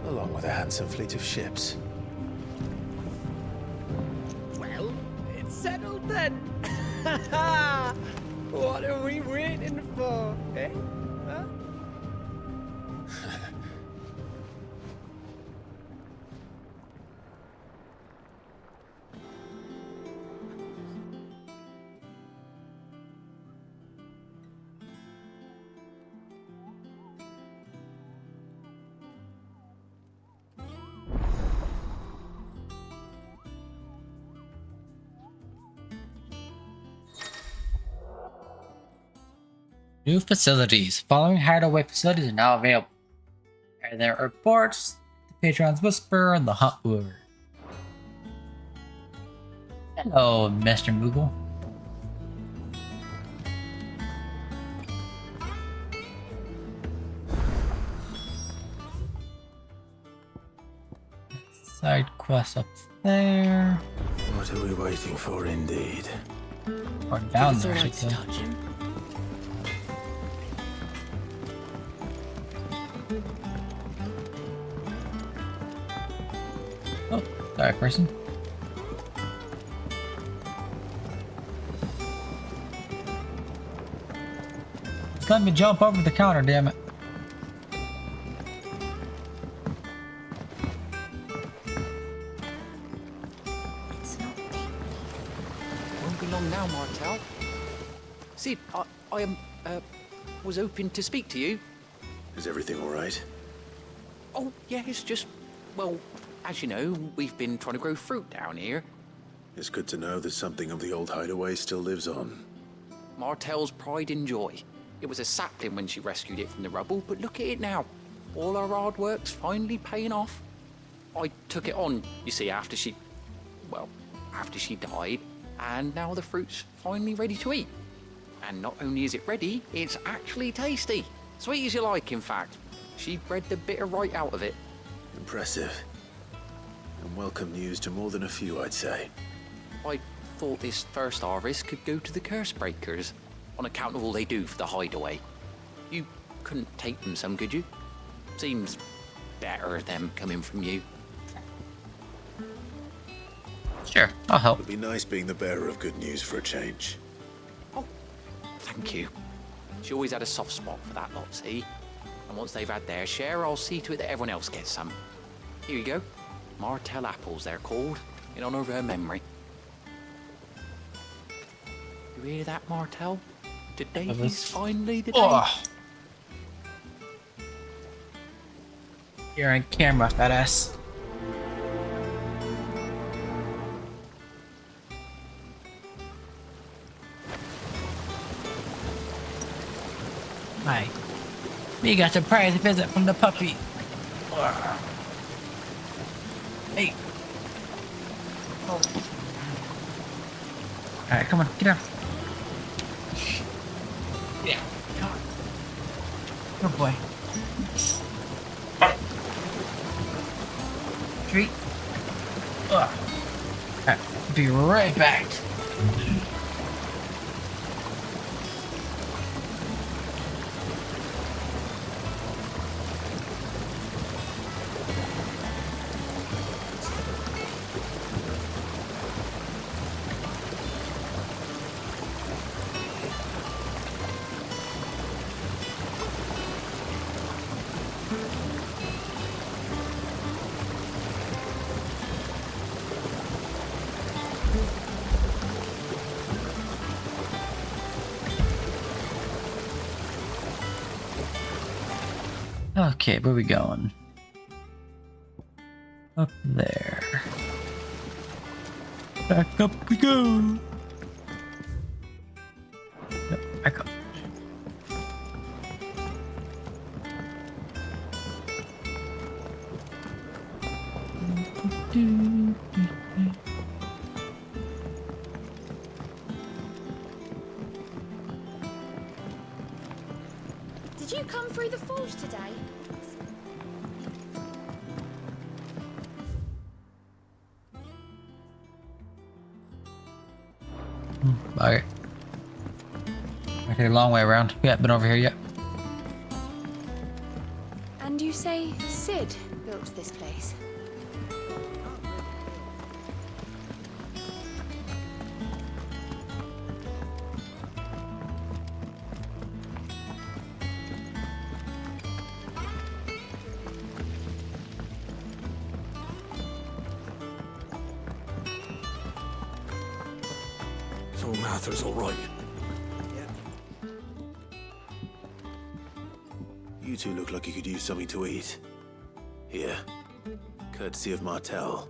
Along with a handsome fleet of ships. Well, it's settled then. What are we waiting for, eh? Huh? New facilities. Following hideaway facilities are now available. And there are reports, the Patron's Whisper, and the Hunt Lure. Hello, Mr. Moogle. Side quest up there. What are we waiting for, indeed? Or down there, I should say. Oh, sorry, person. Just let me jump over the counter, damn it. Won't be long now, Martel. Sid, I was hoping to speak to you. Is everything all right? Oh, yeah, it's just, well, as you know, we've been trying to grow fruit down here. It's good to know that something of the old hideaway still lives on. Martel's pride and joy. It was a sapling when she rescued it from the rubble, but look at it now. All our hard work's finally paying off. I took it on, you see, after she died, and now the fruit's finally ready to eat. And not only is it ready, it's actually tasty. Sweet as you like, in fact. She bred the bitter right out of it. Impressive. And welcome news to more than a few, I'd say. I thought this first harvest could go to the curse breakers, on account of all they do for the hideaway. You couldn't take them some, could you? Seems better them coming from you. Sure, I'll help. It'd be nice being the bearer of good news for a change. Thank you. She always had a soft spot for that lot, see? And once they've had their share, I'll see to it that everyone else gets some. Here you go. Martel apples, they're called, in honor of her memory. You hear that, Martel? Today is finally the day. Oh. You're on camera, fat ass. Hi. We got a surprise visit from the puppy. Hey. Oh. Alright, come on, get down. Yeah, come on. Good boy. Treat. Alright, be right back. Okay, where we going? Up there. Back up we go. Yep, back up. Did you come through the forge today? Alright. Okay, long way around. We haven't been over here yet. And you say Sid built this place? So Martha's all right. You two look like you could use something to eat. Here. Courtesy of Martel.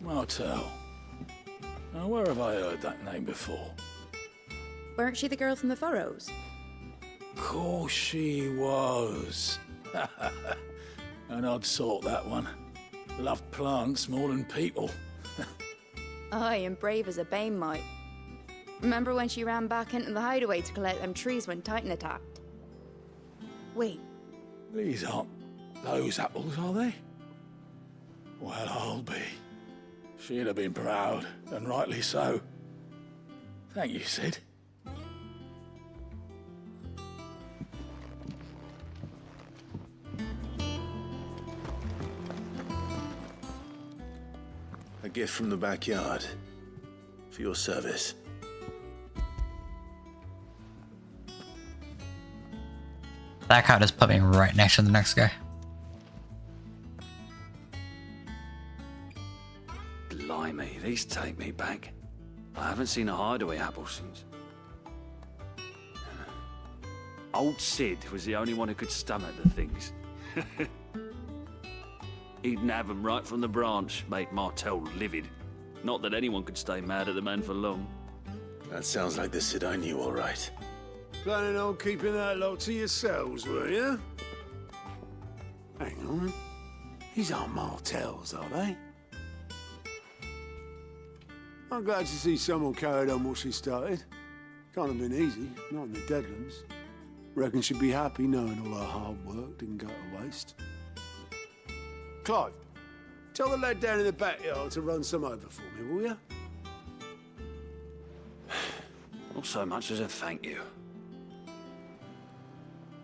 Martel. Now, where have I heard that name before? Weren't she the girl from the Furrows? Course she was. An odd sort, that one. Loved plants more than people. Aye, and brave as a bane might. Remember when she ran back into the hideaway to collect them trees when Titan attacked? Wait, These aren't those apples, are they? Well, I'll be. She'd have been proud, and rightly so. Thank you, Sid. gift from the backyard. For your service. That guy just put me right next to the next guy. Blimey, these take me back. I haven't seen a hideaway apple since. Old Sid was the only one who could stomach the things. He'd nab them right from the branch, make Martel livid. Not that anyone could stay mad at the man for long. That sounds like the Sid I knew, all right. Planning on keeping that lot to yourselves, were you? Hang on. These aren't Martels, are they? I'm glad to see someone carried on what she started. Can't have been easy, not in the Deadlands. Reckon she'd be happy knowing all her hard work didn't go to waste. Clive, tell the lad down in the backyard to run some over for me, will you? Not so much as a thank you.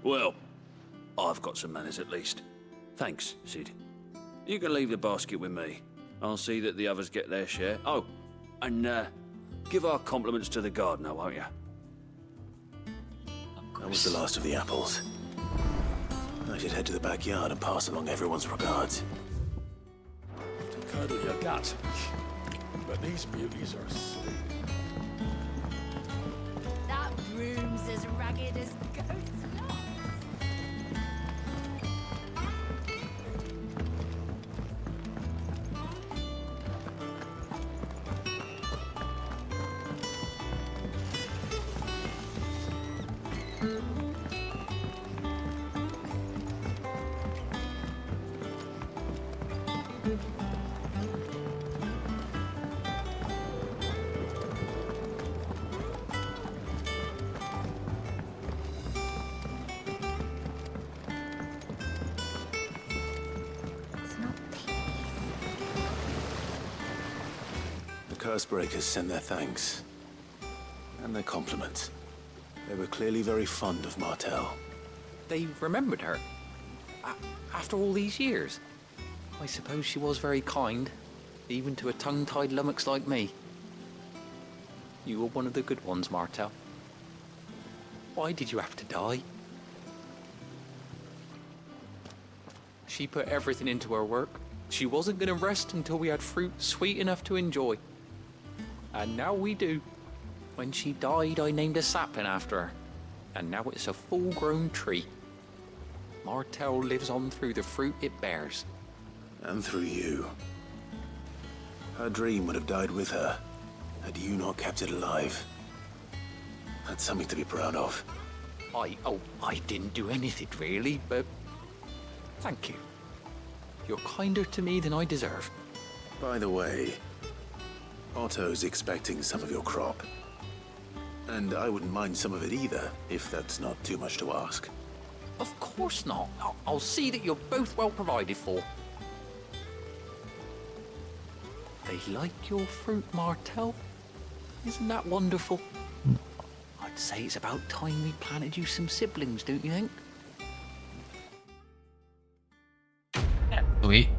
Well, I've got some manners at least. Thanks, Sid. You can leave the basket with me. I'll see that the others get their share. Oh, and give our compliments to the gardener, won't you? That was the last of the apples. I should head to the backyard and pass along everyone's regards. To curdle your gut. But these beauties are sweet. That broom's as ragged as goat's locks. Cursebreakers sent their thanks. And their compliments. They were clearly very fond of Martel. They remembered her. After all these years. I suppose she was very kind, even to a tongue-tied lummox like me. You were one of the good ones, Martel. Why did you have to die? She put everything into her work. She wasn't going to rest until we had fruit sweet enough to enjoy. And now we do. When she died, I named a sapling after her. And now it's a full-grown tree. Martel lives on through the fruit it bears. And through you. Her dream would have died with her, had you not kept it alive. That's something to be proud of. I didn't do anything really, but thank you. You're kinder to me than I deserve. By the way, Otto's expecting some of your crop. And I wouldn't mind some of it either, if that's not too much to ask. Of course not. I'll see that you're both well provided for. They like your fruit, Martel. Isn't that wonderful? I'd say it's about time we planted you some siblings, don't you think? Sweet.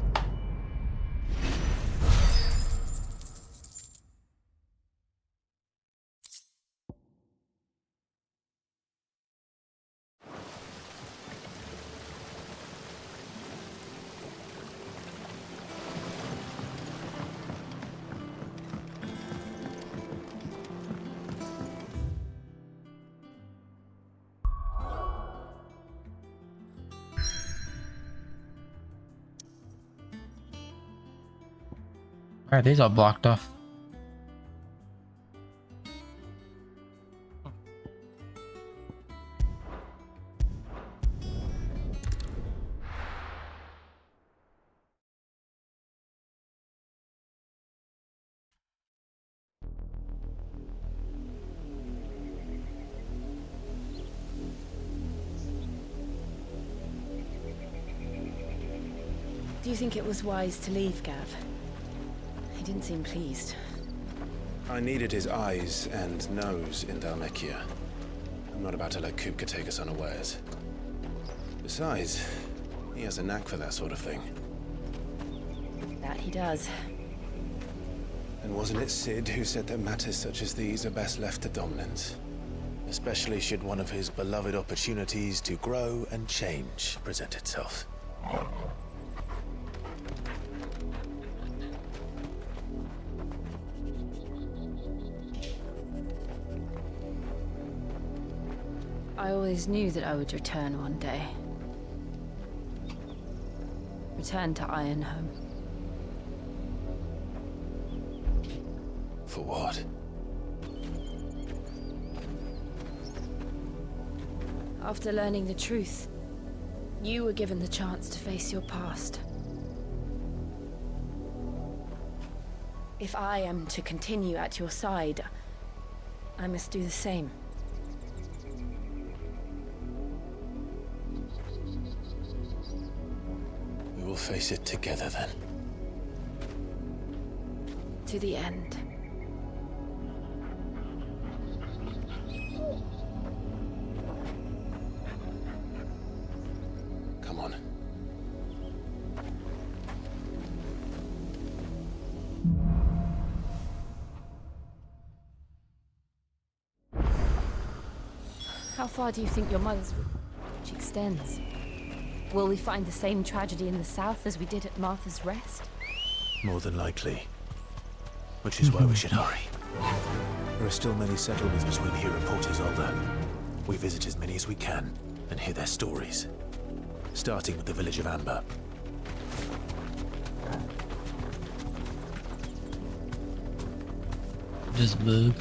Alright, these are blocked off. Do you think it was wise to leave, Gav? He didn't seem pleased. I needed his eyes and nose in Dalmekia. I'm not about to let Kupka take us unawares. Besides, he has a knack for that sort of thing. That he does. And wasn't it Cid who said that matters such as these are best left to dominance? Especially should one of his beloved opportunities to grow and change present itself. I always knew that I would return one day. Return to Ironhome. For what? After learning the truth, you were given the chance to face your past. If I am to continue at your side, I must do the same. We will face it together then. To the end. Come on. How far do you think your mother's reach extends? Will we find the same tragedy in the south as we did at Martha's Rest? More than likely. Which is why we should hurry. There are still many settlements between here and Port Isolde. We visit as many as we can and hear their stories. Starting with the village of Amber. Just bug.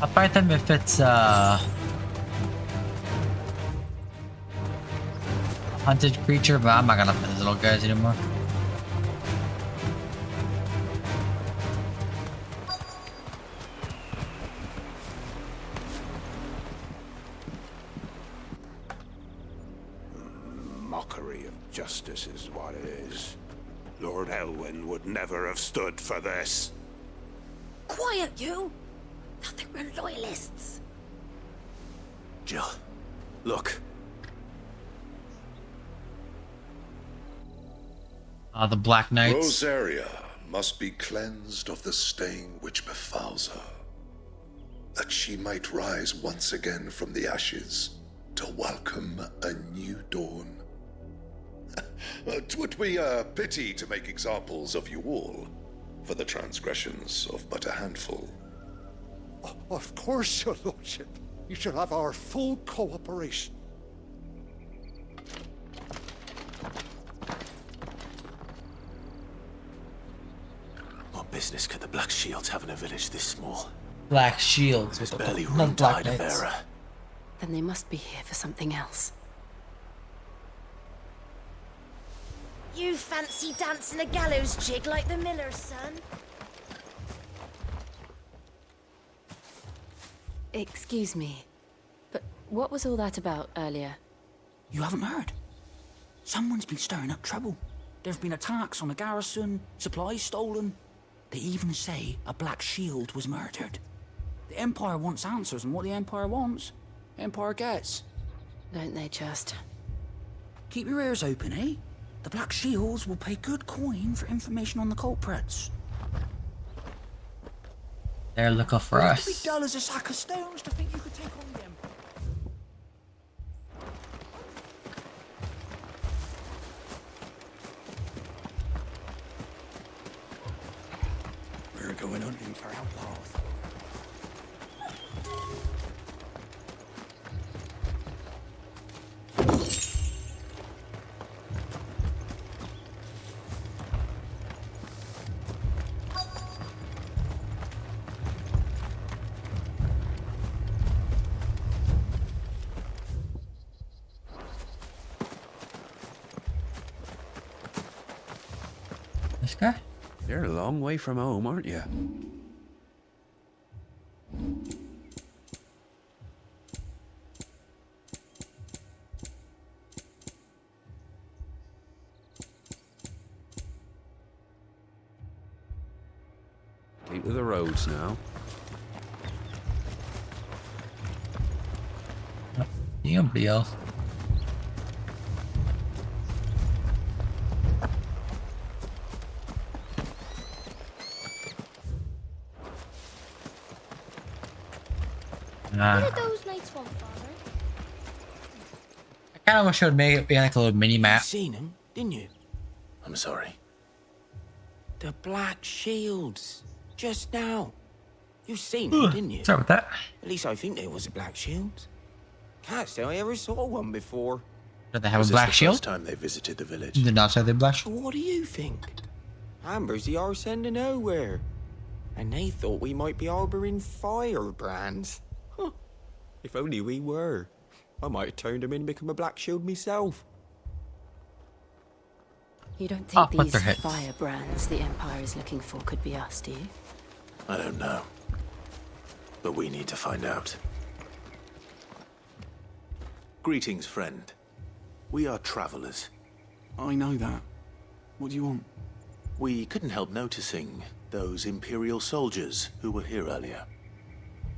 I'll fight them if it's hunted creature, but I'm not gonna fight these little guys anymore. Mockery of justice is what it is. Lord Elwyn would never have stood for this. Quiet, you! Nothing but loyalists. Jill, look. The Black Knights. Rosaria must be cleansed of the stain which befouls her, that she might rise once again from the ashes to welcome a new dawn. 'Twould be a pity to make examples of you all for the transgressions of but a handful. Of course, your lordship. You shall have our full cooperation. What business could the Black Shields have in a village this small? Black Shields. There's barely Not room to Black hide a Knights. bearer. Then they must be here for something else. You fancy dancing a gallows jig like the miller's son? Excuse me, but what was all that about earlier? You haven't heard? Someone's been stirring up trouble. There have been attacks on the garrison, supplies stolen. They even say a Black Shield was murdered. The Empire wants answers, and what the Empire wants, Empire gets. Don't they just? Keep your ears open, eh? The Black Shields will pay good coin for information on the culprits. They're looking for You have to be us. dull as a sack of stones to think you could take on them. We're going hunting for outlaws. This guy? You're a long way from home, aren't you? Keep to the roads now. Nobody else. What did those lights want, Father? I kind of wish it would make it be like a little mini map. You seen him, didn't you? I'm sorry. The black shields. Just now. You seen them, didn't you? Sorry about that. At least I think there was a black shield. Can't say I ever saw one before. Do they have Was a this black the shield? first time they visited the village? Did not say they black shield. What do you think? Amber's the arse end of nowhere. And they thought we might be harboring firebrands. Huh. If only we were. I might have turned them in and become a black shield myself. You don't think what these their heads. firebrands the Empire is looking for could be us, do you? I don't know. But we need to find out. Greetings, friend. We are travelers. I know that. What do you want? We couldn't help noticing those Imperial soldiers who were here earlier.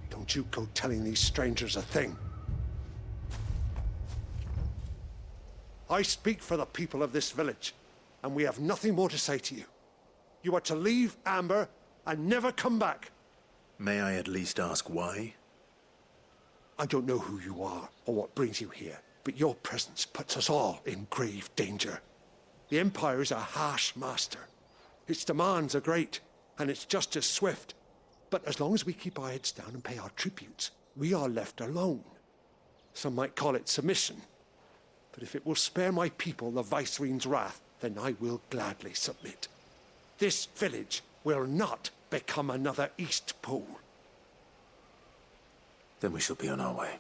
Don't you go telling these strangers a thing. I speak for the people of this village, and we have nothing more to say to you. You are to leave Amber and never come back. May I at least ask why? I don't know who you are or what brings you here, but your presence puts us all in grave danger. The Empire is a harsh master. Its demands are great, and its justice swift. But as long as we keep our heads down and pay our tributes, we are left alone. Some might call it submission. But if it will spare my people the Viceroy's wrath, then I will gladly submit. This village will not become another East Pool. Then we shall be on our way.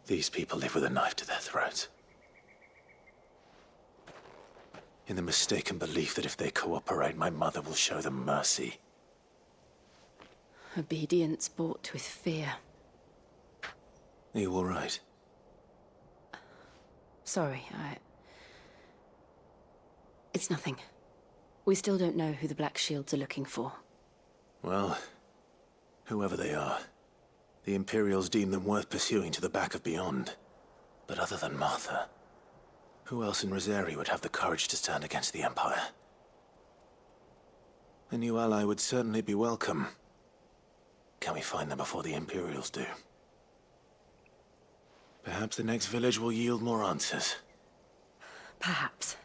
These people live with a knife to their throats. In the mistaken belief that if they cooperate, my mother will show them mercy. Obedience bought with fear. Are you all right? Sorry, It's nothing. We still don't know who the Black Shields are looking for. Well, whoever they are, the Imperials deem them worth pursuing to the back of beyond. But other than Martha, who else in Rosari would have the courage to stand against the Empire? A new ally would certainly be welcome. Can we find them before the Imperials do? Perhaps the next village will yield more answers. Perhaps.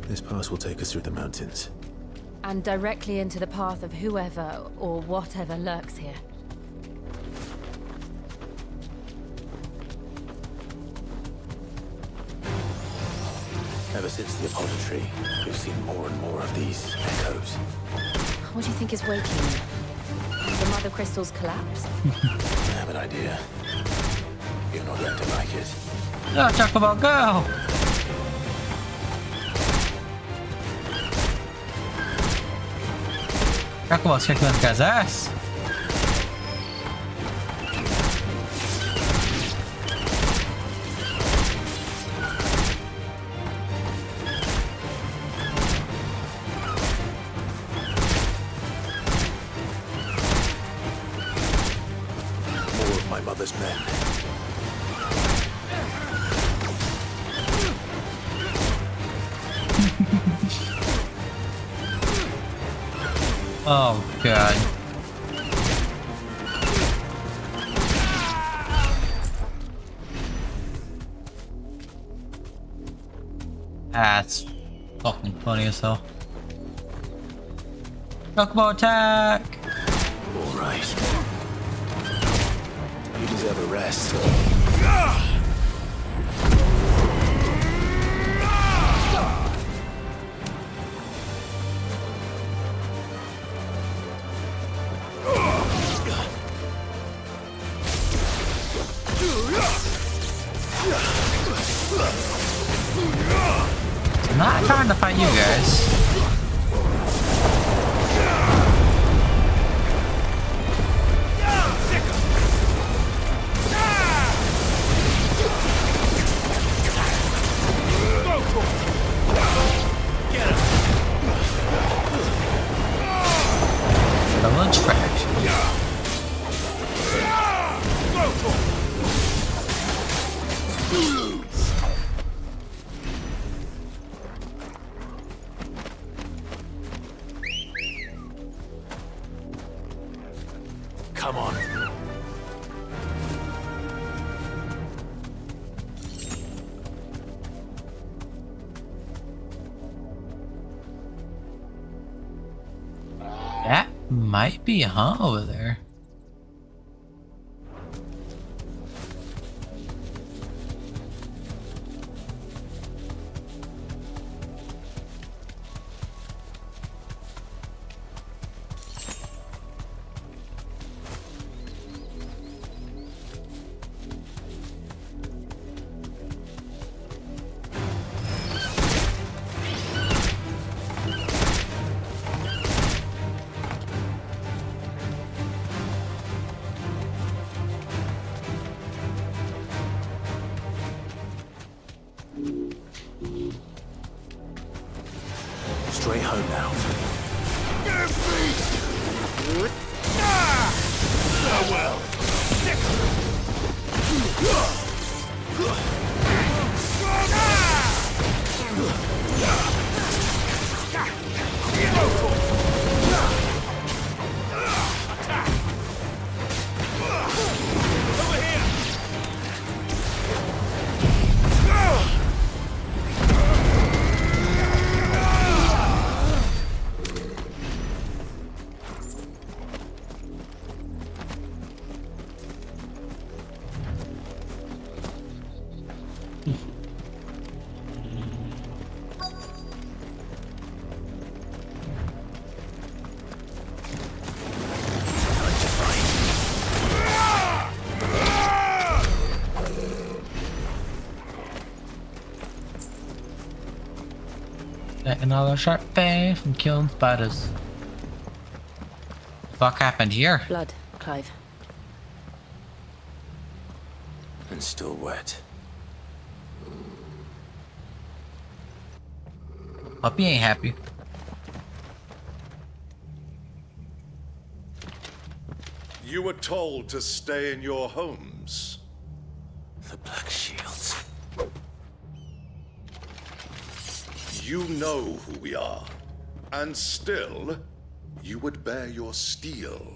This pass will take us through the mountains. And directly into the path of whoever or whatever lurks here. Ever since the Apollo tree, we've seen more and more of these echoes. What do you think is waking them? The Mother Crystal's collapse? I have an idea. You're not going to like it. No, Chocobo, go! Chocobo's kicking this guy's ass. More of my mother's men. Oh, God. That's fucking funny as hell. Chocobo attack! Alright. You deserve a rest. trash. Come on. That might be over there. Straight home now. Farewell. Another sharp bang from killing spiders. Fuck happened here? Blood, Clive. And still wet. Puppy ain't happy. You were told to stay in your homes. The Black Shields. You know who we are. And still, you would bear your steel.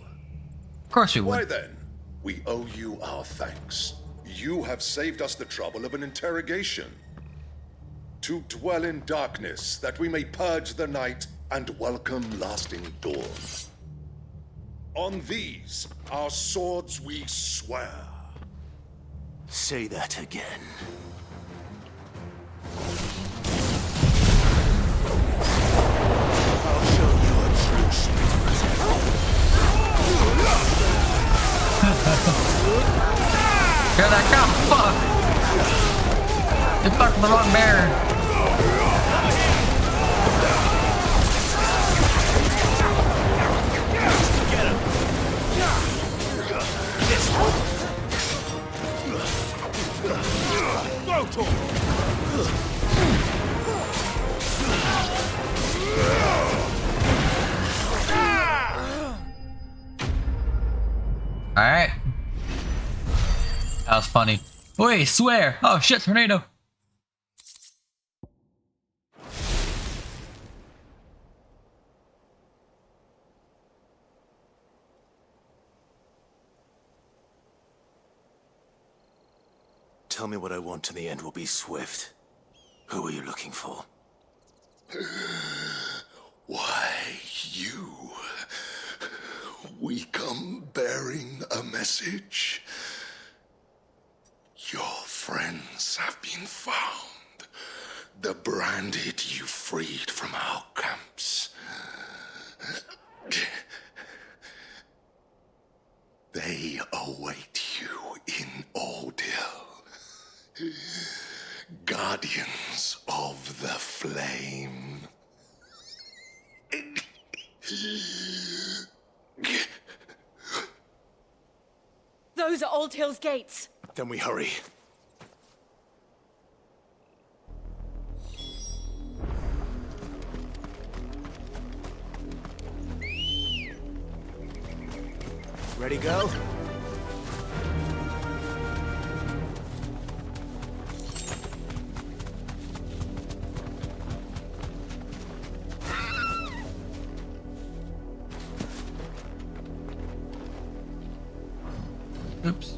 Of course we would. Why then? We owe you our thanks. You have saved us the trouble of an interrogation. To dwell in darkness, that we may purge the night and welcome lasting dawn. On these, our swords we swear. Say that again. I'll show you a true spirit. Here that comes! Fuck! You fucked the wrong bear! Get him! This one! Go to him! Alright. That was funny. Wait, swear! Oh shit, tornado! Tell me what I want and the end will be swift. Who are you looking for? Why, you. We come bearing a message. Your friends have been found. The branded you freed from our camps. They await you in Ordeal. Guardians of the Flame. Those are Old Hill's gates. Then we hurry. Ready, go? Oops.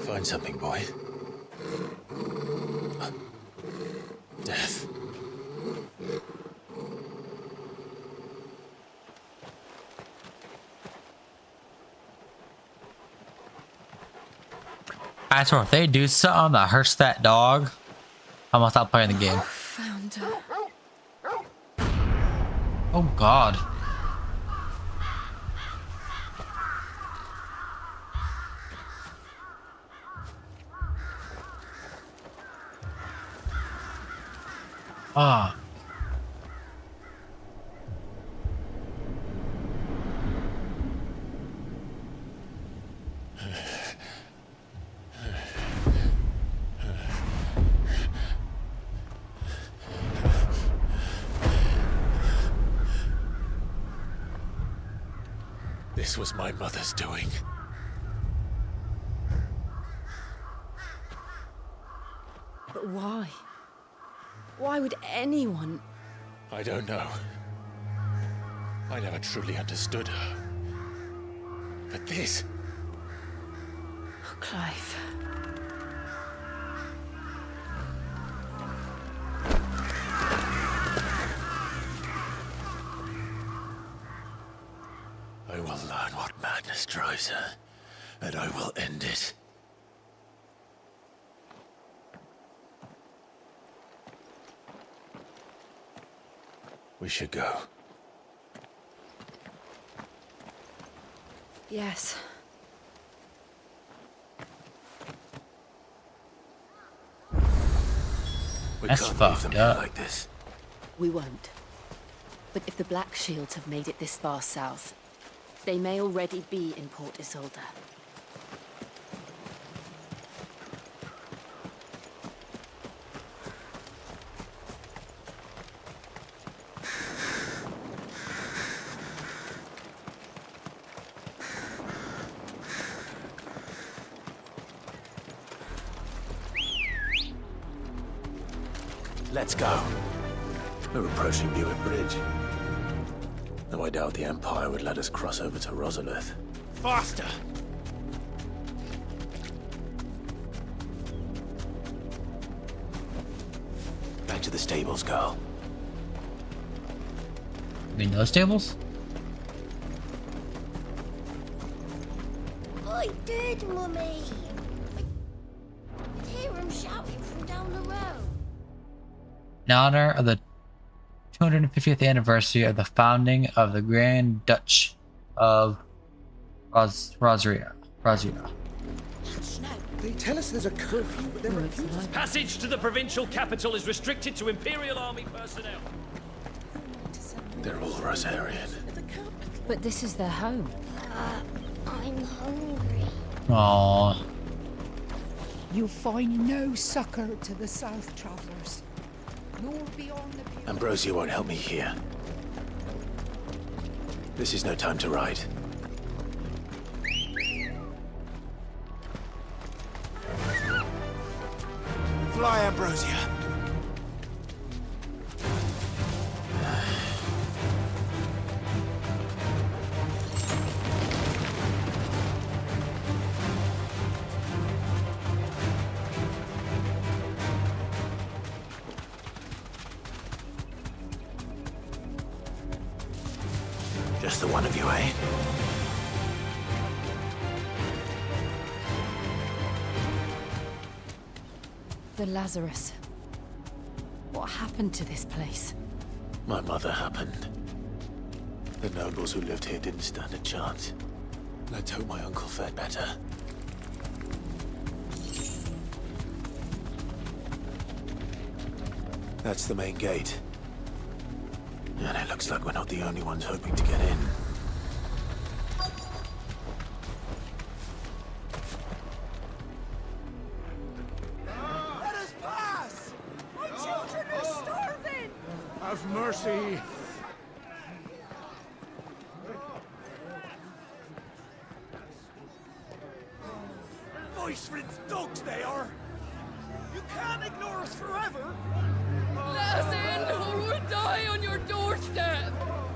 Find something, boy. Death. I swear, if they do something that hurts that dog, I'm gonna stop playing the game. Found her. Oh God. Ah. This was my mother's doing. But why? Why would anyone? I don't know. I never truly understood her. But this... Oh, Clive. I will learn what madness drives her, and I will end it. We should go. Yes. We That's can't leave them fucked here up. like this. We won't. But if the Black Shields have made it this far south, they may already be in Port Isolde. Let's go. We're approaching Newark Bridge. Though I doubt the Empire would let us cross over to Rosalith. Faster! Back to the stables, girl. You mean those tables? I did, Mummy. I hear him shouting from down the road. In honor of the 250th anniversary of the founding of the Grand Duchy of Rosria. They tell us there's a curfew, but they're refusing. Passage to the provincial capital is restricted to Imperial Army personnel. They're all Rosarian. But this is their home. I'm hungry. Aww. You find no succor to the South Travelers, nor beyond the... Ambrosia won't help me here. This is no time to ride. Fly, Ambrosia. Just the one of you, eh? The Lazarus. What happened to this place? My mother happened. The nobles who lived here didn't stand a chance. Let's hope my uncle fared better. That's the main gate. And it looks like we're not the only ones hoping to get in. Have mercy. Voice rinsed dogs they are. You can't ignore us forever. Let us in, or we'll die on your doorstep.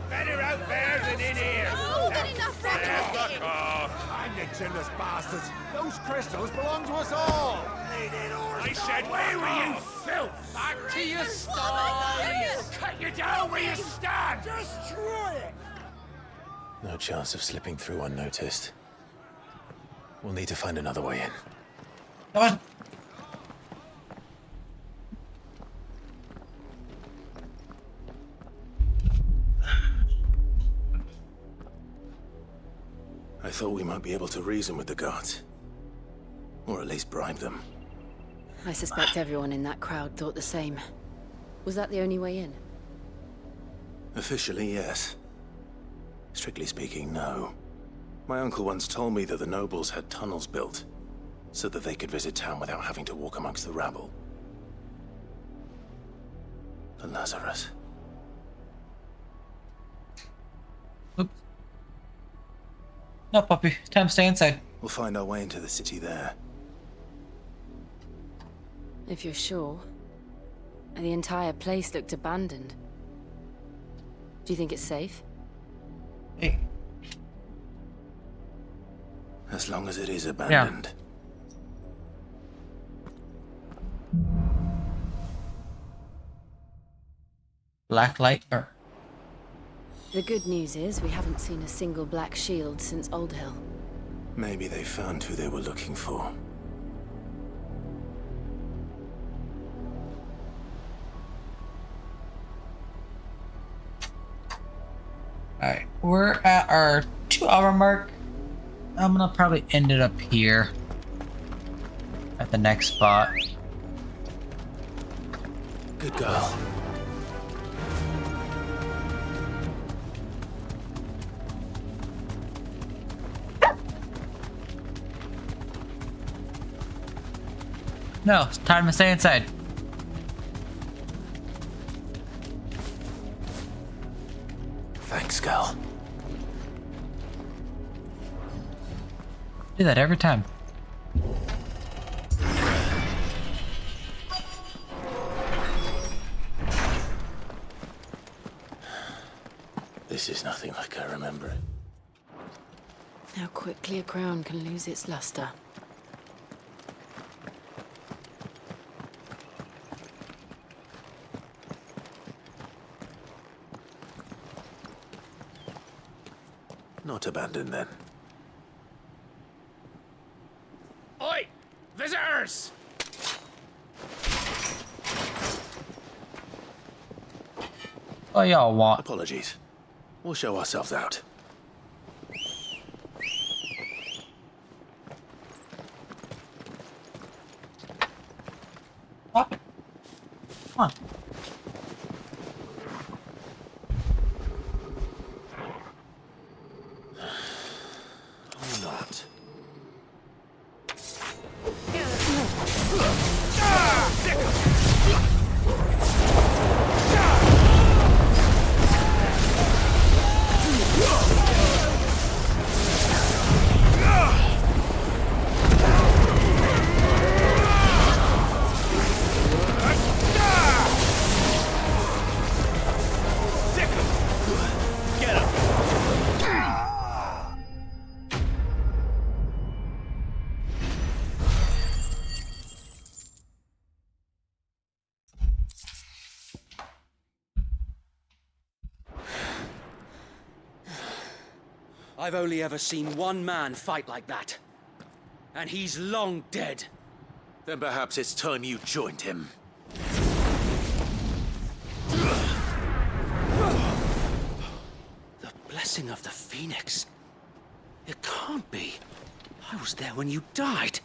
Better out there than in here. More than enough for Fuck off. I'm the chinless bastards. Those crystals belong to us all. I said, where were you, filth? Back to your sties. Cut you down where you stand. Destroy it. No chance of slipping through unnoticed. We'll need to find another way in. Come on. I thought we might be able to reason with the guards. Or at least bribe them. I suspect everyone in that crowd thought the same. Was that the only way in? Officially, yes. Strictly speaking, no. My uncle once told me that the nobles had tunnels built, so that they could visit town without having to walk amongst the rabble. But Lazarus... No, puppy. Time to stay inside. We'll find our way into the city there. If you're sure. The entire place looked abandoned. Do you think it's safe? Hey. As long as it is abandoned. Black light burn. The good news is we haven't seen a single black shield since Old Hill. Maybe they found who they were looking for. Alright, we're at our 2-hour mark. I'm gonna probably end it up here. At the next spot. Good girl. No, it's time to stay inside. Thanks, girl. Do that every time. This is nothing like I remember it. How quickly a crown can lose its luster. Not abandoned then. Oi! Visitors! What y'all want? Apologies. We'll show ourselves out. Stop it. Come on. Or not. I've only ever seen one man fight like that. And he's long dead. Then perhaps it's time you joined him. The blessing of the Phoenix. It can't be. I was there when you died.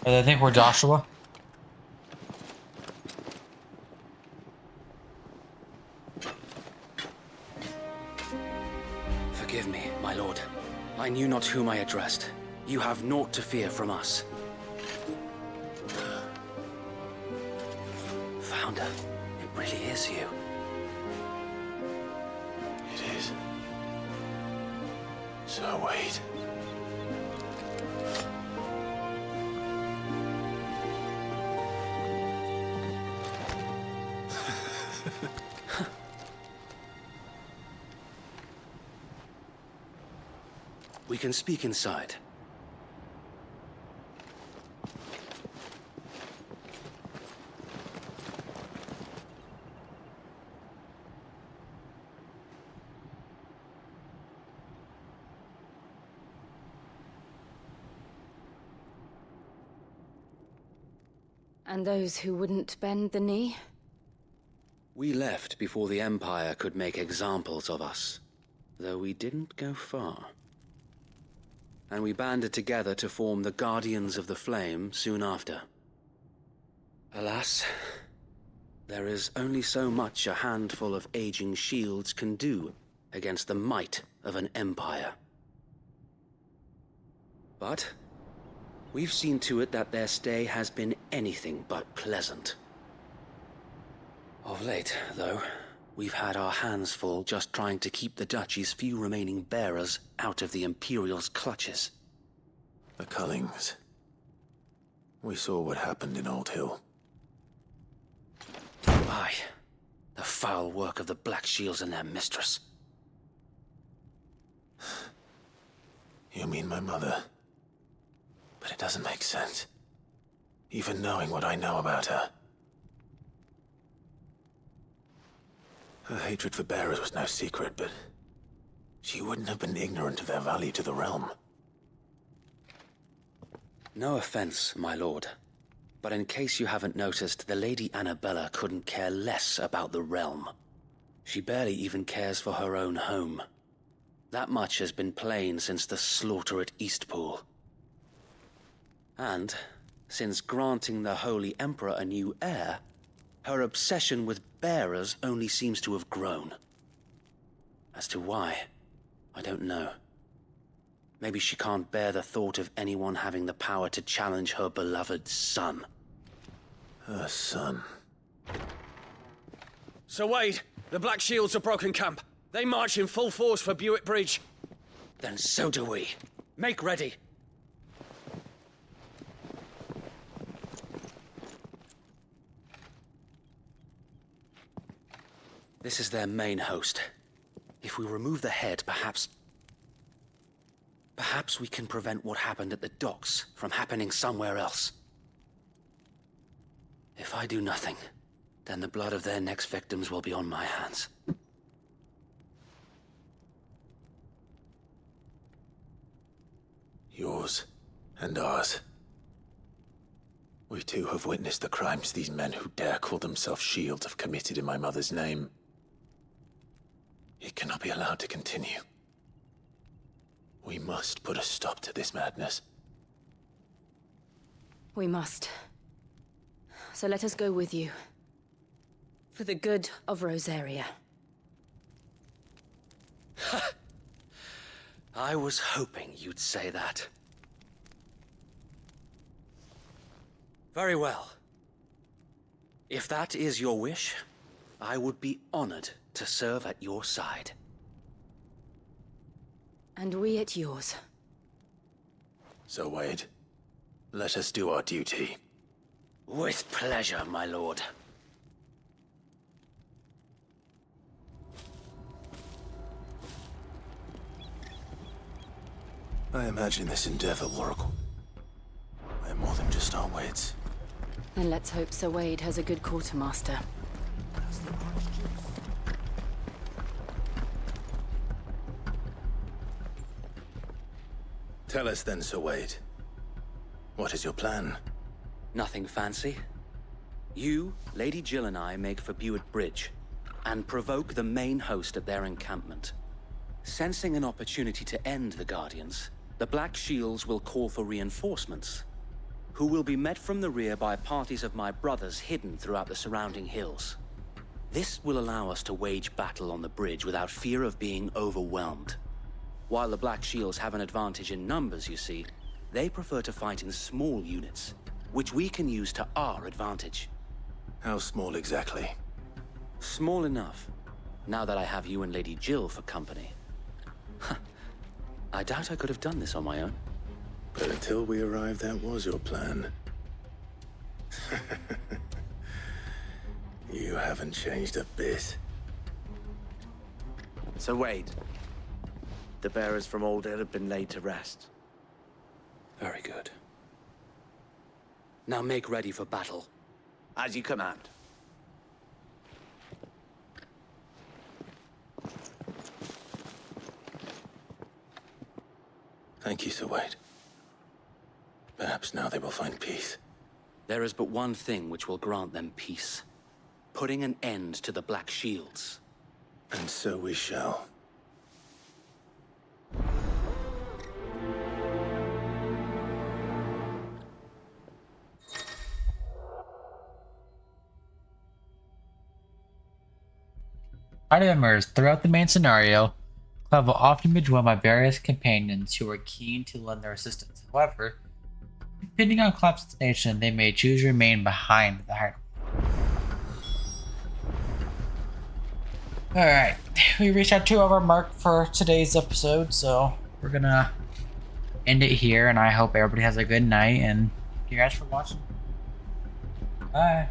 I think we're Joshua. Forgive me, my lord. I knew not whom I addressed. You have naught to fear from us. Founder, it really is you. It is. So, Wade. We can speak inside. And those who wouldn't bend the knee? We left before the Empire could make examples of us, though we didn't go far. And we banded together to form the Guardians of the Flame soon after. Alas, there is only so much a handful of aging shields can do against the might of an empire. But we've seen to it that their stay has been anything but pleasant. Of late, though, we've had our hands full just trying to keep the Duchy's few remaining bearers out of the Imperial's clutches. The Cullings. We saw what happened in Old Hill. Aye, the foul work of the Black Shields and their mistress. You mean my mother? But it doesn't make sense. Even knowing what I know about her. Her hatred for bearers was no secret, but she wouldn't have been ignorant of their value to the realm. No offense, my lord, but in case you haven't noticed, the Lady Annabella couldn't care less about the realm. She barely even cares for her own home. That much has been plain since the slaughter at Eastpool. And, since granting the Holy Emperor a new heir, her obsession with bearers only seems to have grown. As to why, I don't know. Maybe she can't bear the thought of anyone having the power to challenge her beloved son. Her son. Sir Wade, the Black Shields have broken camp. They march in full force for Buick Bridge. Then so do we. Make ready. This is their main host. If we remove the head, perhaps we can prevent what happened at the docks from happening somewhere else. If I do nothing, then the blood of their next victims will be on my hands. Yours and ours. We too have witnessed the crimes these men who dare call themselves shields have committed in my mother's name. It cannot be allowed to continue. We must put a stop to this madness. We must. So let us go with you. For the good of Rosaria. I was hoping you'd say that. Very well. If that is your wish, I would be honored to serve at your side. And we at yours. So, Wade, let us do our duty. With pleasure, my lord. I imagine this endeavor will require more than just our wits. Then let's hope Sir Wade has a good quartermaster. Tell us then, Sir Wade. What is your plan? Nothing fancy. You, Lady Jill and I make for Buick Bridge, and provoke the main host at their encampment. Sensing an opportunity to end the Guardians, the Black Shields will call for reinforcements, who will be met from the rear by parties of my brothers hidden throughout the surrounding hills. This will allow us to wage battle on the bridge without fear of being overwhelmed. While the Black Shields have an advantage in numbers, you see, they prefer to fight in small units, which we can use to our advantage. How small exactly? Small enough, now that I have you and Lady Jill for company. I doubt I could have done this on my own. But until we arrived, that was your plan. You haven't changed a bit. So Wade, the bearers from Alded have been laid to rest. Very good. Now make ready for battle. As you command. Thank you, Sir Wade. Perhaps now they will find peace. There is but one thing which will grant them peace. Putting an end to the Black Shields. And so we shall. Party members throughout the main scenario, Club will often be joined by various companions who are keen to lend their assistance. However, depending on Club's destination, they may choose to remain behind the hideaway. Alright, we reached our 2-hour mark for today's episode, so we're gonna end it here, and I hope everybody has a good night, and thank you guys for watching. Bye.